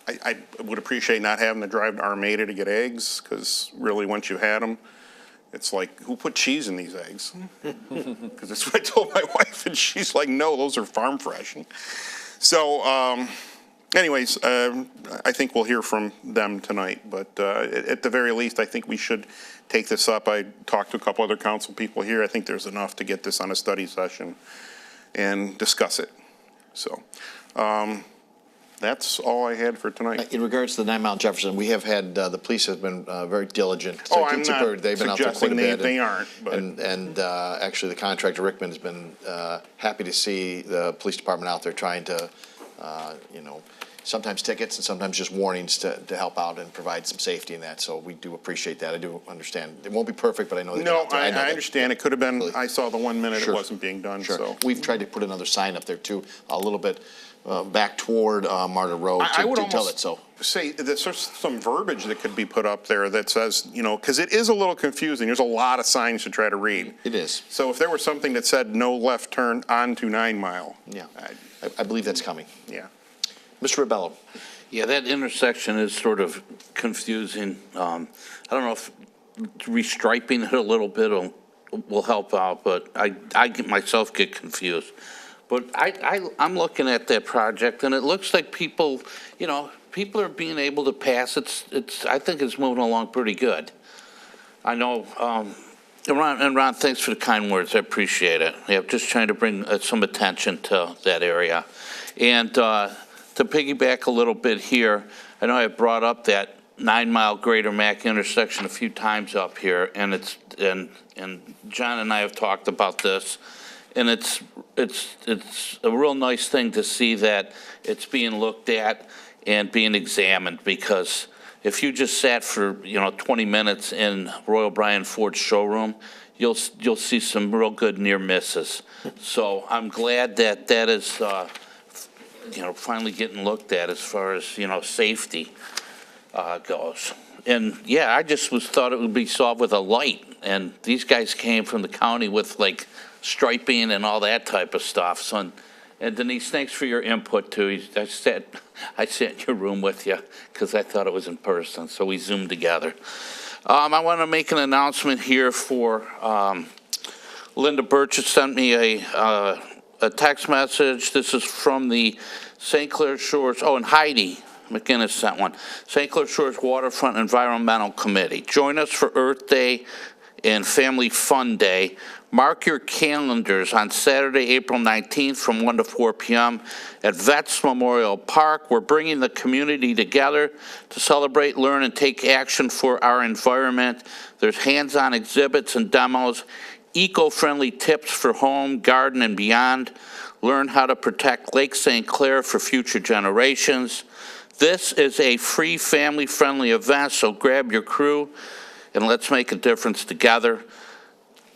I would appreciate not having to drive to Armada to get eggs, because really once you had them, it's like, who put cheese in these eggs? Because that's what I told my wife, and she's like, no, those are farm fresh. So anyways, I think we'll hear from them tonight, but at the very least, I think we should take this up. I talked to a couple other council people here. I think there's enough to get this on a study session and discuss it. So that's all I had for tonight. In regards to the 9 Mile Jefferson, we have had, the police have been very diligent. Oh, I'm not They've been out there quite a suggesting bit. they aren't, but. And actually, the contractor, Rickman, has been happy to see the police department out there trying to, you know, sometimes tickets and sometimes just warnings to help out and provide some safety in that. So we do appreciate that. I do understand. It won't be perfect, but I know. No, I know that. understand. It could have been, I saw the 1 minute it wasn't being done, Sure. so. We've tried to put another sign up there too, a little bit back toward Marta Road I would to tell almost it, so. say there's some verbiage that could be put up there that says, you know, because it is a little confusing. There's a lot of signs to try to read. It is. So if there was something that said no left turn onto 9 Mile. Yeah, I believe that's coming. Yeah. Mr. Rebello. Yeah, that intersection is sort of confusing. I don't know if restriping it a little bit will help out, but I myself get confused. But I'm looking at that project, and it looks like people, you know, people are being able to pass. I think it's moving along pretty good. I know, Ron, thanks for the kind words. I appreciate it. Yeah, just trying to bring some attention to that area. And to piggyback a little bit here, I know I brought up that 9 Mile Greater Mac intersection a few times up here, and and John and I have talked about this, and it's a real nice thing to see that it's being looked at and being examined, because if you just sat for 20 minutes in Royal Bryan Ford's showroom, you'll see some real good near misses. So I'm glad that is finally getting looked at as far as safety goes. And yeah, I just thought it would be solved with a light, and these guys came from the county with like striping and all that type of stuff. So, and Denise, thanks for your input too. I sat in your room with you because I thought it was in person, so we Zoomed together. I want to make an announcement here for Linda Birch sent me a text message. This is from the St. Clair Shores, and Heidi McGinnis sent one. St. Clair Shores Waterfront Environmental Committee. Join us for Earth Day and Family Fun Day. Mark your calendars on Saturday, April 19th from 1 to 4 p.m. at Vets Memorial Park. We're bringing the community together to celebrate, learn, and take action for our environment. There's hands-on exhibits and demos, eco-friendly tips for home, garden, and beyond. Learn how to protect Lake St. Clair for future generations. This is a free, family-friendly event, so grab your crew and let's make a difference together.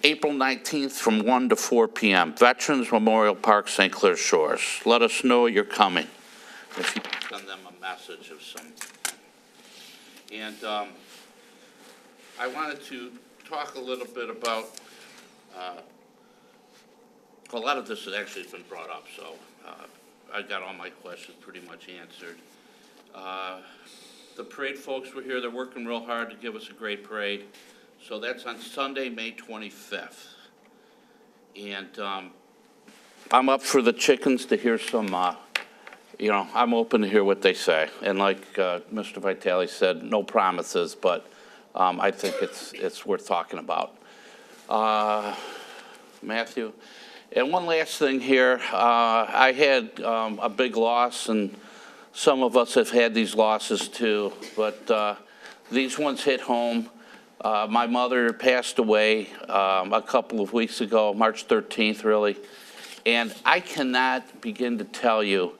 April 19th from 1 to 4 p.m., Veterans Memorial Park, St. Clair Shores. Let us know you're coming. If you send them a message of some. And I wanted to talk a little bit about, a lot of this has actually been brought up, so I got all my questions pretty much answered. The parade folks were here. They're working real hard to give us a great parade. So that's on Sunday, May 25th. And I'm up for the chickens to hear some, I'm open to hear what they say. And like Mr. Vitale said, no promises, but I think it's worth talking about. Matthew? And one last thing here. I had a big loss, and some of us have had these losses too, but these ones hit home. My mother passed away a couple of weeks ago, March 13th, really. And I cannot begin to tell you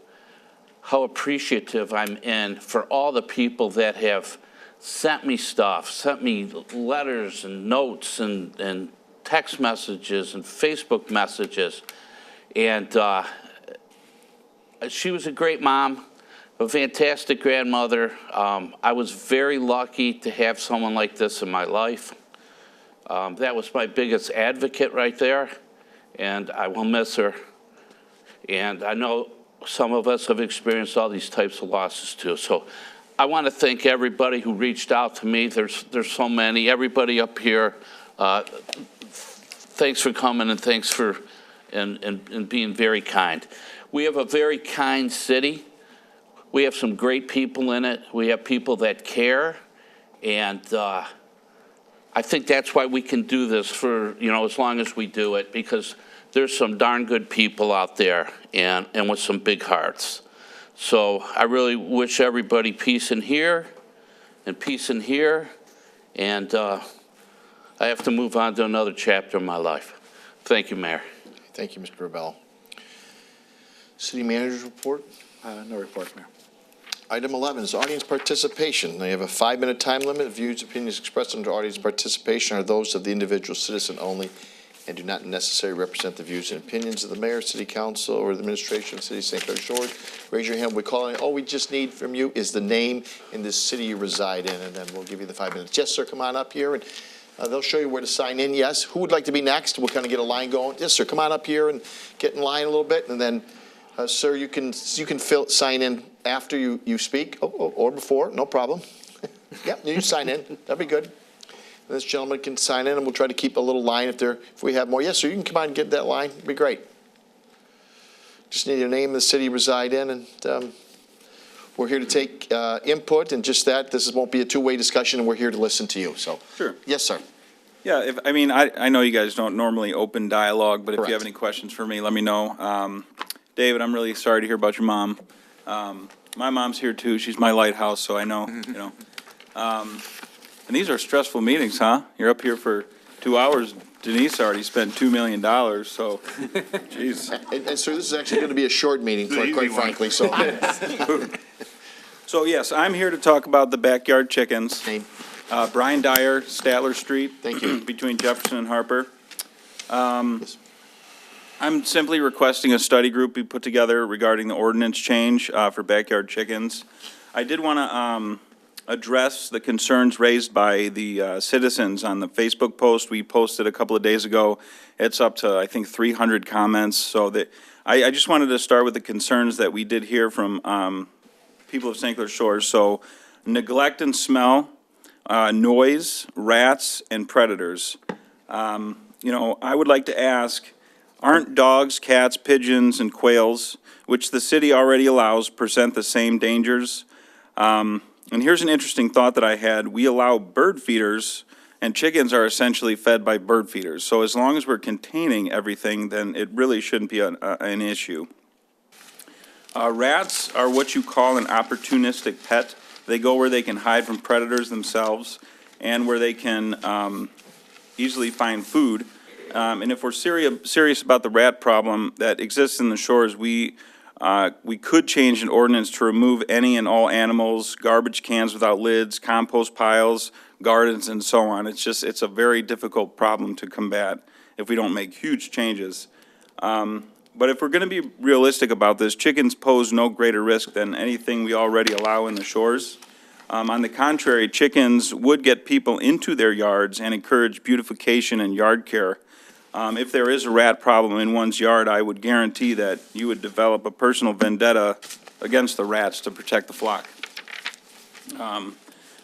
how appreciative I'm in for all the people that have sent me stuff, sent me letters and notes and text messages and Facebook messages. And she was a great mom, a fantastic grandmother. I was very lucky to have someone like this in my life. That was my biggest advocate right there, and I will miss her. And I know some of us have experienced all these types of losses too. So I want to thank everybody who reached out to me. There's so many. Everybody up here, thanks for coming and thanks for and being very kind. We have a very kind city. We have some great people in it. We have people that care, and I think that's why we can do this for, as long as we do it, because there's some darn good people out there and with some big hearts. So I really wish everybody peace in here and peace in here, and I have to move on to another chapter of my life. Thank you, Mayor. Thank you, Mr. Rebell. City Manager's report? No report, Mayor. Item 11 is audience participation. They have a 5-minute time limit. Views, opinions expressed under audience participation are those of the individual citizen only and do not necessarily represent the views and opinions of the mayor, city council, or the administration of the city of St. Clair Shores. Raise your hand. We call it. All we just need from you is the name in the city you reside in, and then we'll give you the 5 minutes. Yes, sir, come on up here, and they'll show you where to sign in. Yes. Who would like to be next? We'll kind of get a line going. Yes, sir, come on up here and get in line a little bit, and then, sir, you can sign in after you speak, or before, no problem. Yep, you sign in. That'd be good. And this gentleman can sign in, and we'll try to keep a little line if we have more. Yes, sir, you can come on and get that line. It'd be great. Just need your name and the city you reside in, and we're here to take input, and just that. This won't be a two-way discussion, and we're here to listen to you. So, sure. Yes, sir. Yeah, I know you guys don't normally open dialogue, but if Correct. you have any questions for me, let me know. David, I'm really sorry to hear about your mom. My mom's here too. She's my lighthouse, so I know, and these are stressful meetings, huh? You're up here for 2 hours. Denise already spent $2 million, so, jeez. And sir, this is actually going to be a short meeting, quite frankly, so. So, yes, I'm here to talk about the backyard chickens. Name? Brian Dyer, Statler Street. Thank you. Between Jefferson and Harper. I'm simply requesting a study group be put together regarding the ordinance change for backyard chickens. I did want to address the concerns raised by the citizens on the Facebook post we posted a couple of days ago. It's up to, I think, 300 comments. So that I just wanted to start with the concerns that we did hear from people of St. Clair Shores. So neglect and smell, noise, rats, and predators. I would like to ask, aren't dogs, cats, pigeons, and quails, which the city already allows, present the same dangers? And here's an interesting thought that I had. We allow bird feeders, and chickens are essentially fed by bird feeders. So as long as we're containing everything, then it really shouldn't be an issue. Rats are what you call an opportunistic pet. They go where they can hide from predators themselves and where they can easily find food. And if we're serious about the rat problem that exists in the shores, we We could change an ordinance to remove any and all animals, garbage cans without lids, compost piles, gardens, and so on. It's a very difficult problem to combat if we don't make huge changes. But if we're going to be realistic about this, chickens pose no greater risk than anything we already allow in the shores. On the contrary, chickens would get people into their yards and encourage beautification and yard care. If there is a rat problem in one's yard, I would guarantee that you would develop a personal vendetta against the rats to protect the flock.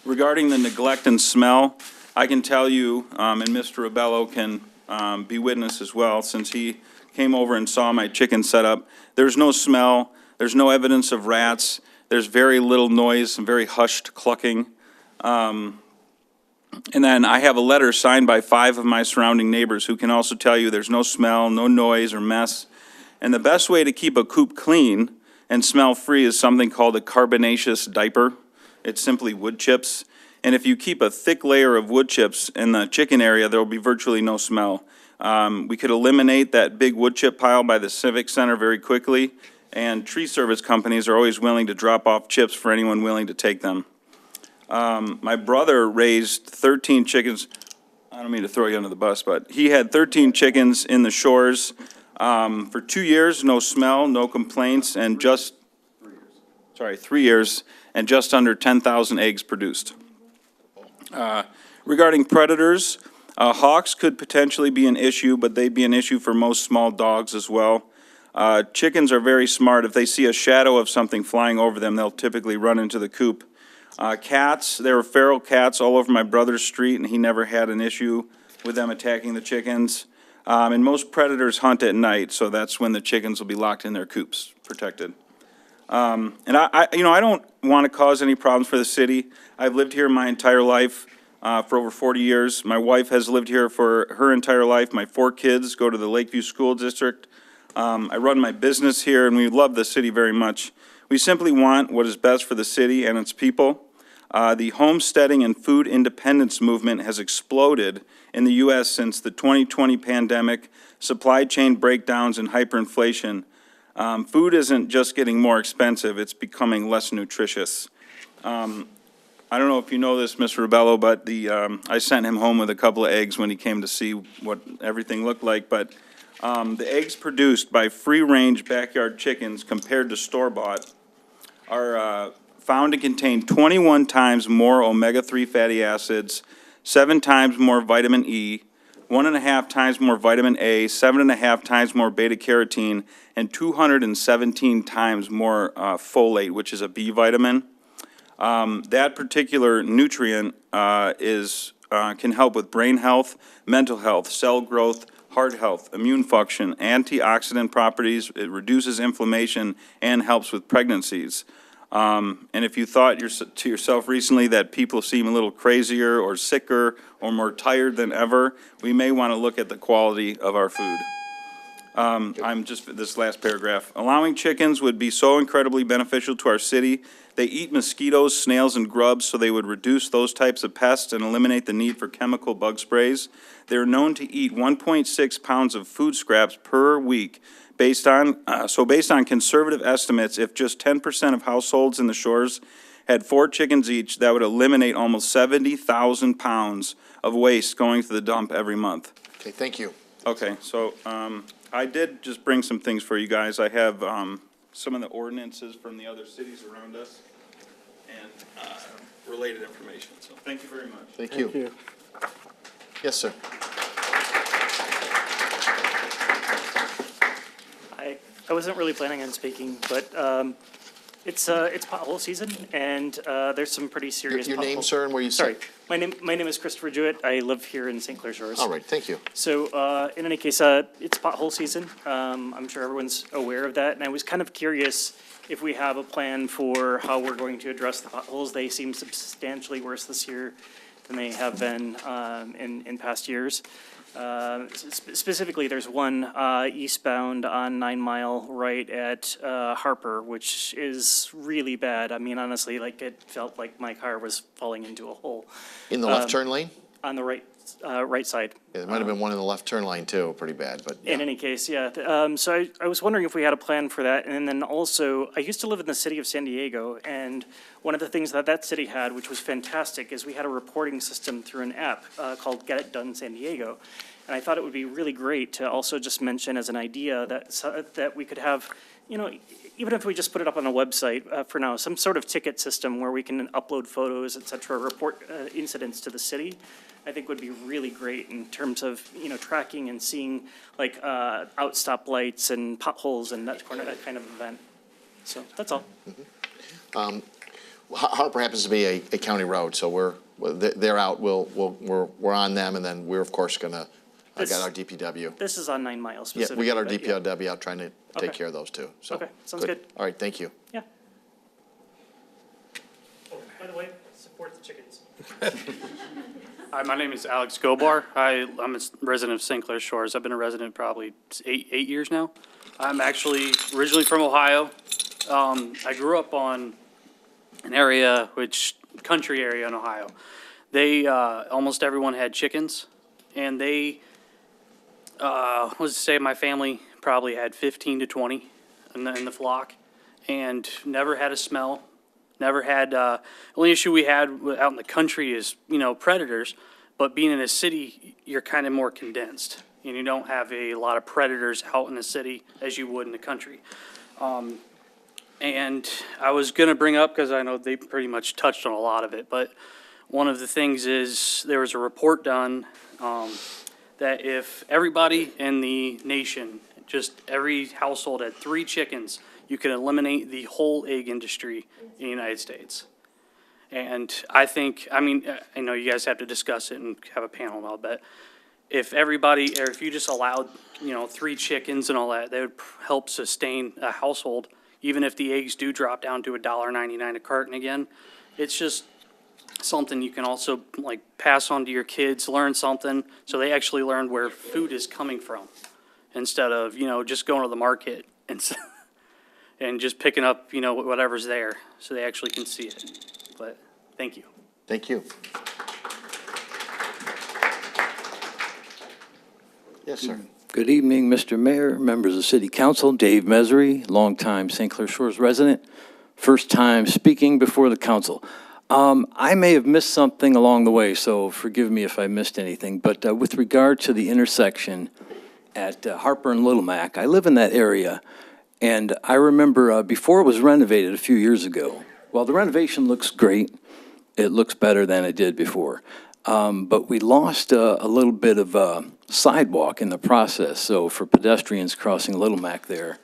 Regarding the neglect and smell, I can tell you, and Mr. Rebello can be witness as well, since he came over and saw my chicken setup, there's no smell, there's no evidence of rats, there's very little noise, some very hushed clucking. And then I have a letter signed by 5 of my surrounding neighbors who can also tell you there's no smell, no noise or mess. And the best way to keep a coop clean and smell-free is something called a carbonaceous diaper. It's simply wood chips. And if you keep a thick layer of wood chips in the chicken area, there will be virtually no smell. We could eliminate that big wood chip pile by the Civic Center very quickly, and tree service companies are always willing to drop off chips for anyone willing to take them. My brother raised 13 chickens. I don't mean to throw you under the bus, but he had 13 chickens in the shores for 2 years, no smell, no complaints, and just 3 years, and just under 10,000 eggs produced. Regarding predators, hawks could potentially be an issue, but they'd be an issue for most small dogs as well. Chickens are very smart. If they see a shadow of something flying over them, they'll typically run into the coop. Cats, there were feral cats all over my brother's street, and he never had an issue with them attacking the chickens. And most predators hunt at night, so that's when the chickens will be locked in their coops, protected. And I don't want to cause any problems for the city. I've lived here my entire life, for over 40 years. My wife has lived here for her entire life. My 4 kids go to the Lakeview School District. I run my business here, and we love the city very much. We simply want what is best for the city and its people. The homesteading and food independence movement has exploded in the U.S. since the 2020 pandemic, supply chain breakdowns, and hyperinflation. Food isn't just getting more expensive, it's becoming less nutritious. I don't know if you know this, Mr. Rebello, but I sent him home with a couple of eggs when he came to see what everything looked like, but the eggs produced by free-range backyard chickens compared to store-bought are found to contain 21 times more omega-3 fatty acids, 7 times more vitamin E, 1.5 times more vitamin A, 7.5 times more beta-carotene, and 217 times more folate, which is a B vitamin. That particular nutrient can help with brain health, mental health, cell growth, heart health, immune function, antioxidant properties. It reduces inflammation and helps with pregnancies. And if you thought to yourself recently that people seem a little crazier or sicker or more tired than ever, we may want to look at the quality of our food. This last paragraph. Allowing chickens would be so incredibly beneficial to our city. They eat mosquitoes, snails, and grubs, so they would reduce those types of pests and eliminate the need for chemical bug sprays. They're known to eat 1.6 pounds of food scraps per week. Based on conservative estimates, if just 10% of households in the shores had 4 chickens each, that would eliminate almost 70,000 pounds of waste going to the dump every month. Okay, thank you. Okay, so I did just bring some things for you guys. I have some of the ordinances from the other cities around us and related information. So thank you very much. Thank you. Yes, sir. I wasn't really planning on speaking, but it's pothole season, and there's some pretty serious. Your name, sir, and where you Sorry, sit? my name is Christopher Jewett. I live here in St. Clair Shores. All right, thank you. So in any case, it's pothole season. I'm sure everyone's aware of that, and I was kind of curious if we have a plan for how we're going to address the potholes. They seem substantially worse this year than they have been in past years. Specifically, there's one eastbound on 9 Mile right at Harper, which is really bad. I mean, honestly, like it felt like my car was falling into a hole. In the left turn lane? On the right right side. Yeah, there might have been one in the left turn lane too, pretty bad, but In any case, yeah. So I was wondering if we had a plan for that. And then also, I used to live in the city of San Diego, and one of the things that that city had, which was fantastic, is we had a reporting system through an app called Get It Done San Diego. And I thought it would be really great to also just mention as an idea that we could have, you know, even if we just put it up on a website for now, some sort of ticket system where we can upload photos, et cetera, report incidents to the city, I think would be really great in terms of, you know, tracking and seeing like out-stop lights and potholes and that kind of event. So that's all. Harper happens to be a county road, so they're out, we're on them, and then we're of course gonna, I got our DPW. This is on 9 Mile Yeah, specifically. we got our but yeah. DPW out trying to take Okay. care of those too, so. Okay, sounds good. All right, thank you. Yeah. Oh, by the way, support the chickens. Hi, my name is Alex Gobar. I'm a resident of St. Clair Shores. I've been a resident probably eight years now. I'm actually originally from Ohio. I grew up on an area, country area in Ohio. They, almost everyone had chickens, and they, let's say my family probably had 15 to 20 in the flock, and never had a smell. Never had, only issue we had out in the country is, you know, predators, but being in a city, you're kind of more condensed, and you don't have a lot of predators out in the city as you would in the country. And I was gonna bring up, because I know they pretty much touched on a lot of it, but one of the things is, there was a report done, that if everybody in the nation, just every household had 3 chickens, you could eliminate the whole egg industry in the United States. And I think, I mean, I know you guys have to discuss it and have a panel and all, but if everybody, or if you just allowed, you know, 3 chickens and all that, that would help sustain a household, even if the eggs do drop down to $1.99 a carton again. It's just something you can also like pass on to your kids, learn something, so they actually learn where food is coming from, instead of, you know, just going to the market and just picking up, you know, whatever's there, so they actually can see it. But, thank you. Thank you. Yes, sir. Good evening, Mr. Mayor, members of City Council. Dave Mesery, longtime St. Clair Shores resident, first time speaking before the council. I may have missed something along the way, so forgive me if I missed anything, but with regard to the intersection at Harper and Little Mac, I live in that area, and I remember before it was renovated a few years ago, well, the renovation looks great. It looks better than it did before. But we lost a little bit of sidewalk in the process. So for pedestrians crossing Little Mac there,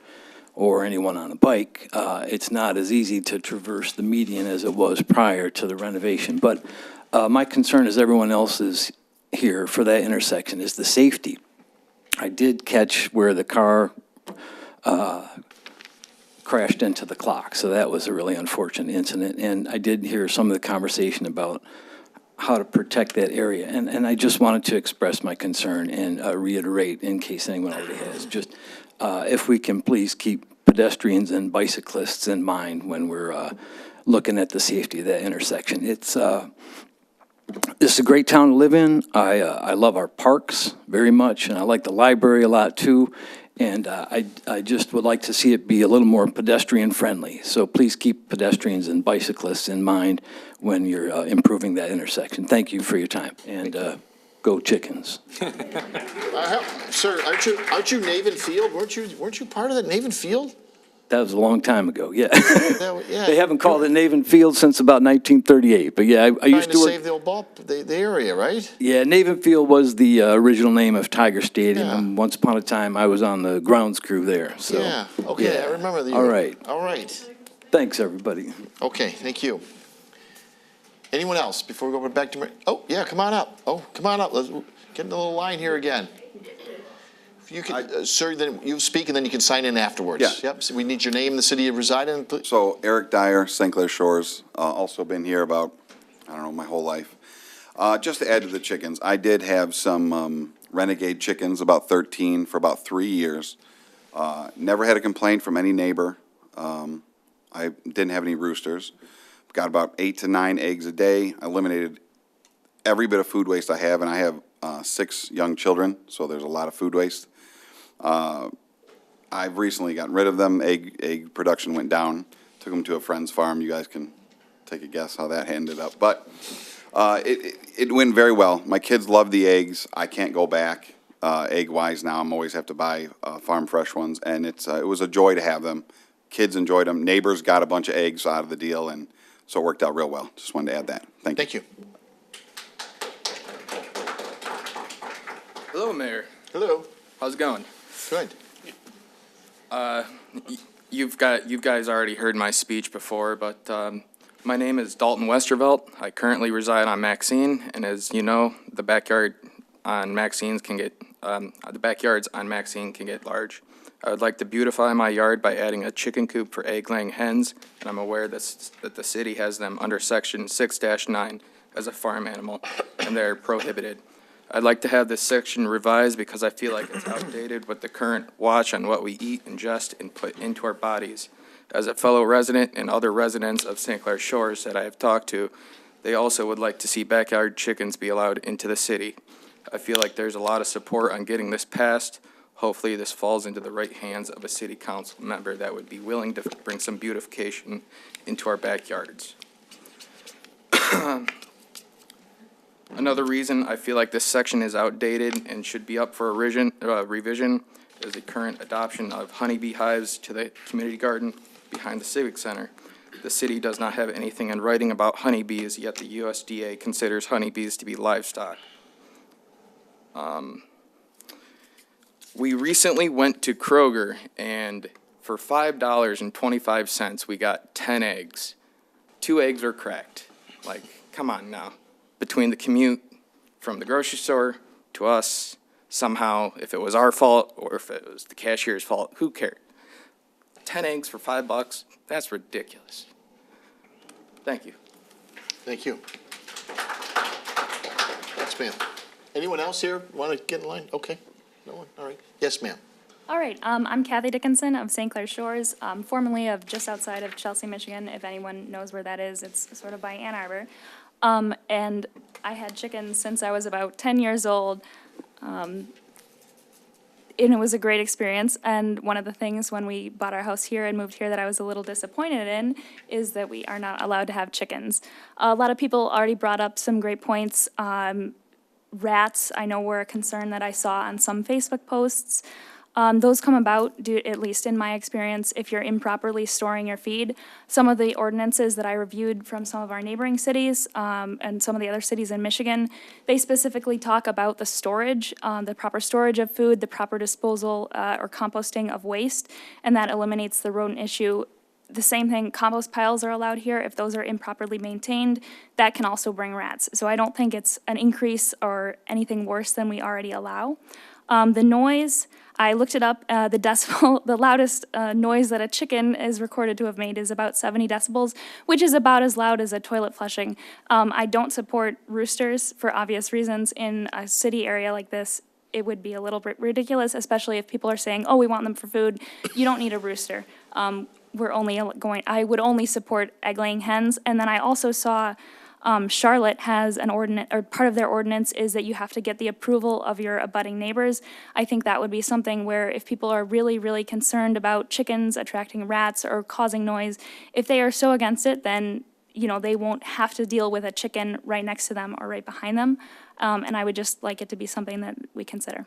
or anyone on a bike, it's not as easy to traverse the median as it was prior to the renovation. But my concern, as everyone else's here for that intersection, is the safety. I did catch where the car crashed into the clock, so that was a really unfortunate incident. And I did hear some of the conversation about how to protect that area. And I just wanted to express my concern and reiterate, in case anyone already has, just if we can please keep pedestrians and bicyclists in mind when we're looking at the safety of that intersection. It's this is a great town to live in. I love our parks very much, and I like the library a lot too. And I just would like to see it be a little more pedestrian-friendly. So please keep pedestrians and bicyclists in mind when you're improving that intersection. Thank you for your time, and go Chickens. Sir, aren't you Navin Field? Weren't you part of that Navin Field? That was a long time ago, yeah. Yeah. They haven't called it Navin Field since about 1938, but yeah, I used to work. Trying to save the old ball, the area, right? Yeah, Navin Field was the original name of Tiger Stadium, and once upon a time, I was on the grounds crew there, so. Yeah, okay, yeah. I remember the. All right. All right. Thanks, everybody. Okay, thank you. Anyone else before we go back to, oh, yeah, come on up. Oh, come on up. Let's get in the little line here again. If you can, sir, then you speak and then you can sign in afterwards. Yeah. Yep, so we need your name, the city you reside in, please. So Eric Dyer, St. Clair Shores, also been here about, I don't know, my whole life. Just to add to the chickens, I did have some renegade chickens, about 13, for about 3 years. Never had a complaint from any neighbor. I didn't have any roosters. Got about 8 to 9 eggs a day. I eliminated every bit of food waste I have, and I have 6 young children, so there's a lot of food waste. I've recently gotten rid of them. Egg production went down. Took them to a friend's farm. You guys can take a guess how that ended up. But it went very well. My kids love the eggs. I can't go back egg-wise now. I'm always have to buy farm fresh ones, and it was a joy to have them. Kids enjoyed them. Neighbors got a bunch of eggs out of the deal, and so it worked out real well. Just wanted to add that. Thank you. Thank you. Hello, Mayor. Hello. How's it going? Good. You guys already heard my speech before, but my name is Dalton Westervelt. I currently reside on Maxine, and as you know, the backyards on Maxine can get large. I would like to beautify my yard by adding a chicken coop for egg-laying hens, and I'm aware that the city has them under Section 6-9 as a farm animal, and they're prohibited. I'd like to have this section revised because I feel like it's outdated with the current watch on what we eat, ingest, and put into our bodies. As a fellow resident and other residents of St. Clair Shores that I have talked to, they also would like to see backyard chickens be allowed into the city. I feel like there's a lot of support on getting this passed. Hopefully this falls into the right hands of a city council member that would be willing to bring some beautification into our backyards. Another reason I feel like this section is outdated and should be up for revision is the current adoption of honeybee hives to the community garden behind the Civic Center. The city does not have anything in writing about honeybees, yet the USDA considers honeybees to be livestock. We recently went to Kroger, and for $5.25, we got 10 eggs. 2 eggs were cracked. Like, come on now. Between the commute from the grocery store to us, somehow, if it was our fault or if it was the cashier's fault, who cared? 10 eggs for $5, that's ridiculous. Thank you. Thank you. Yes, ma'am. Anyone else here want to get in line? Okay. No one? All right. Yes, ma'am. All right, I'm Kathy Dickinson of St. Clair Shores, formerly of just outside of Chelsea, Michigan. If anyone knows where that is, it's sort of by Ann Arbor. And I had chickens since I was about 10 years old. And it was a great experience. And one of the things when we bought our house here and moved here that I was a little disappointed in is that we are not allowed to have chickens. A lot of people already brought up some great points. Rats, I know, were a concern that I saw on some Facebook posts. Those come about, at least in my experience, if you're improperly storing your feed. Some of the ordinances that I reviewed from some of our neighboring cities and some of the other cities in Michigan, they specifically talk about the storage, the proper storage of food, the proper disposal or composting of waste, and that eliminates the rodent issue. The same thing, compost piles are allowed here. If those are improperly maintained, that can also bring rats. So I don't think it's an increase or anything worse than we already allow. The noise, I looked it up, the decibel, the loudest noise that a chicken is recorded to have made is about 70 decibels, which is about as loud as a toilet flushing. I don't support roosters for obvious reasons. In a city area like this, it would be a little bit ridiculous, especially if people are saying, oh, we want them for food. You don't need a rooster. I would only support egg-laying hens. And then I also saw Charlotte has an ordinance, or part of their ordinance is that you have to get the approval of your abutting neighbors. I think that would be something where if people are really, really concerned about chickens attracting rats or causing noise, if they are so against it, then they won't have to deal with a chicken right next to them or right behind them. And I would just like it to be something that we consider.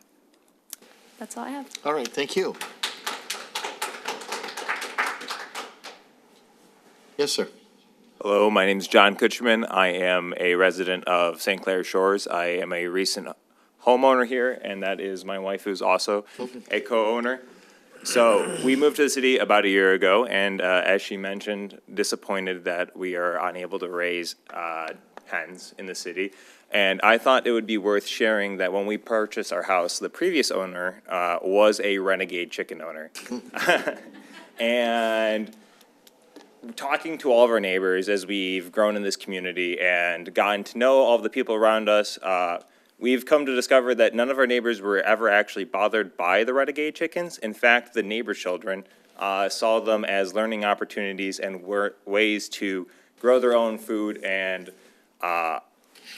That's all I have. All right, thank you. Yes, sir. Hello, my name is John Kutcherman. I am a resident of St. Clair Shores. I am a recent homeowner here, and that is my wife, who's also a co-owner. So we moved to the city about a year ago, and as she mentioned, disappointed that we are unable to raise hens in the city. And I thought it would be worth sharing that when we purchased our house, the previous owner was a renegade chicken owner. And talking to all of our neighbors as we've grown in this community and gotten to know all of the people around us, we've come to discover that none of our neighbors were ever actually bothered by the renegade chickens. In fact, the neighbor children saw them as learning opportunities and ways to grow their own food and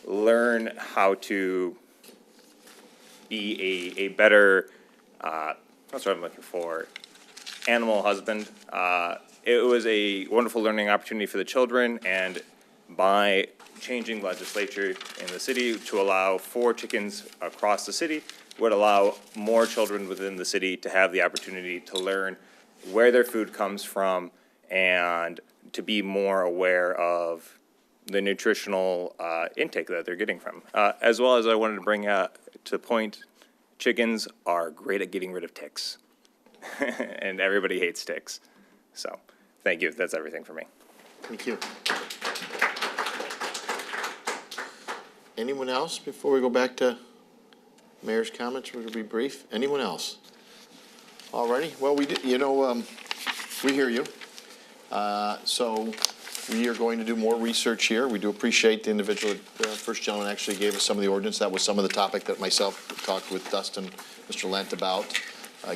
learn how to be a better, that's what I'm looking for, animal husband. It was a wonderful learning opportunity for the children, and by changing legislature in the city to allow 4 chickens across the city would allow more children within the city to have the opportunity to learn where their food comes from and to be more aware of the nutritional intake that they're getting from. As well as I wanted to bring to point, chickens are great at getting rid of ticks. And everybody hates ticks. So, thank you. That's everything for me. Thank you. Anyone else before we go back to mayor's comments? We're going to be brief. Anyone else? All righty. Well, we hear you. So we are going to do more research here. We do appreciate the individual, first gentleman actually gave us some of the ordinance. That was some of the topic that myself talked with Dustin, Mr. Lent about,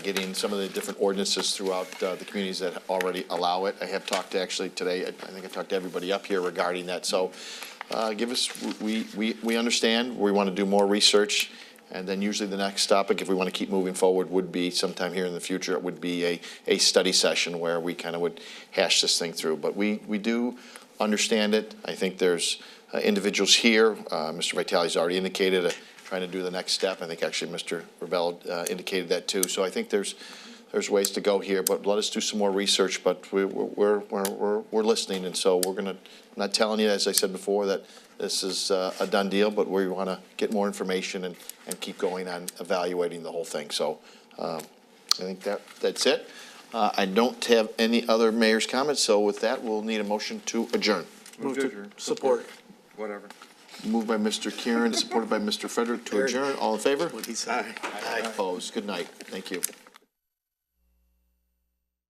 getting some of the different ordinances throughout the communities that already allow it. I have talked to actually today, I think I talked to everybody up here regarding that. So we understand, we want to do more research, and then usually the next topic, if we want to keep moving forward, would be sometime here in the future, it would be a study session where we kind of would hash this thing through. But we do understand it. I think there's individuals here, Mr. Vitale's already indicated trying to do the next step. I think actually Mr. Rebel indicated that too. So I think there's ways to go here, but let us do some more research. But we're listening, and so we're gonna. I'm not telling you, as I said before, that this is a done deal, but we want to get more information and keep going on evaluating the whole thing. So I think that's it. I don't have any other mayor's comments, so with that, we'll need a motion to adjourn. Move to support. Whatever. Moved by Mr. Kieran, supported by Mr. Frederick to adjourn. All in favor? What he said. Aye. Opposed. Good night. Thank you.